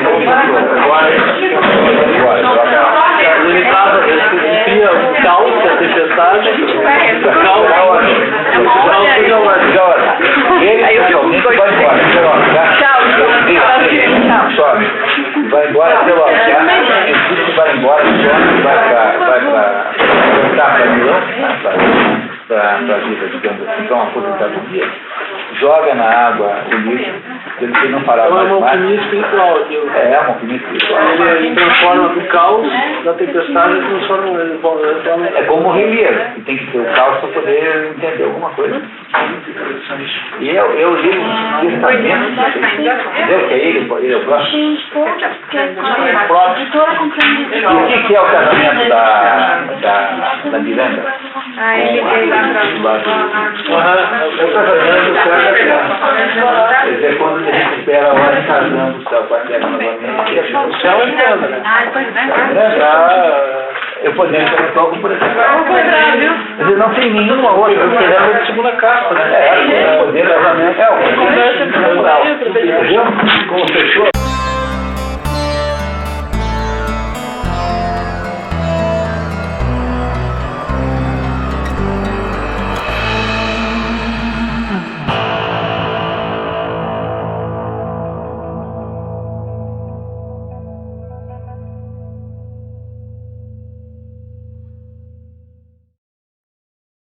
cria o caos, a tempestade, o caos ele realmente vai embora. Sobe. Vai embora pelo alto. Ele vai embora, sobe, vai para Milão, para a vida, digamos assim, para uma aposentadoria, joga na água o lixo, ele não parar mais. É uma alquimia espiritual aquilo. É uma alquimia espiritual. Ele transforma o caos da tempestade e transforma ele. É como religião, e tem que ter o caos para poder entender alguma coisa. E eu li o testamento, entendeu que é ele é o próximo? E o que é o casamento da Miranda? É quando a gente espera a hora de casando o céu com a terra novamente. O céu é grande, né? Eu poderia ser toco por esse lado. Quer dizer, não tem nenhuma outra. Porque ele é de segunda casta, né? O poder casamento é o poder. Como fechou?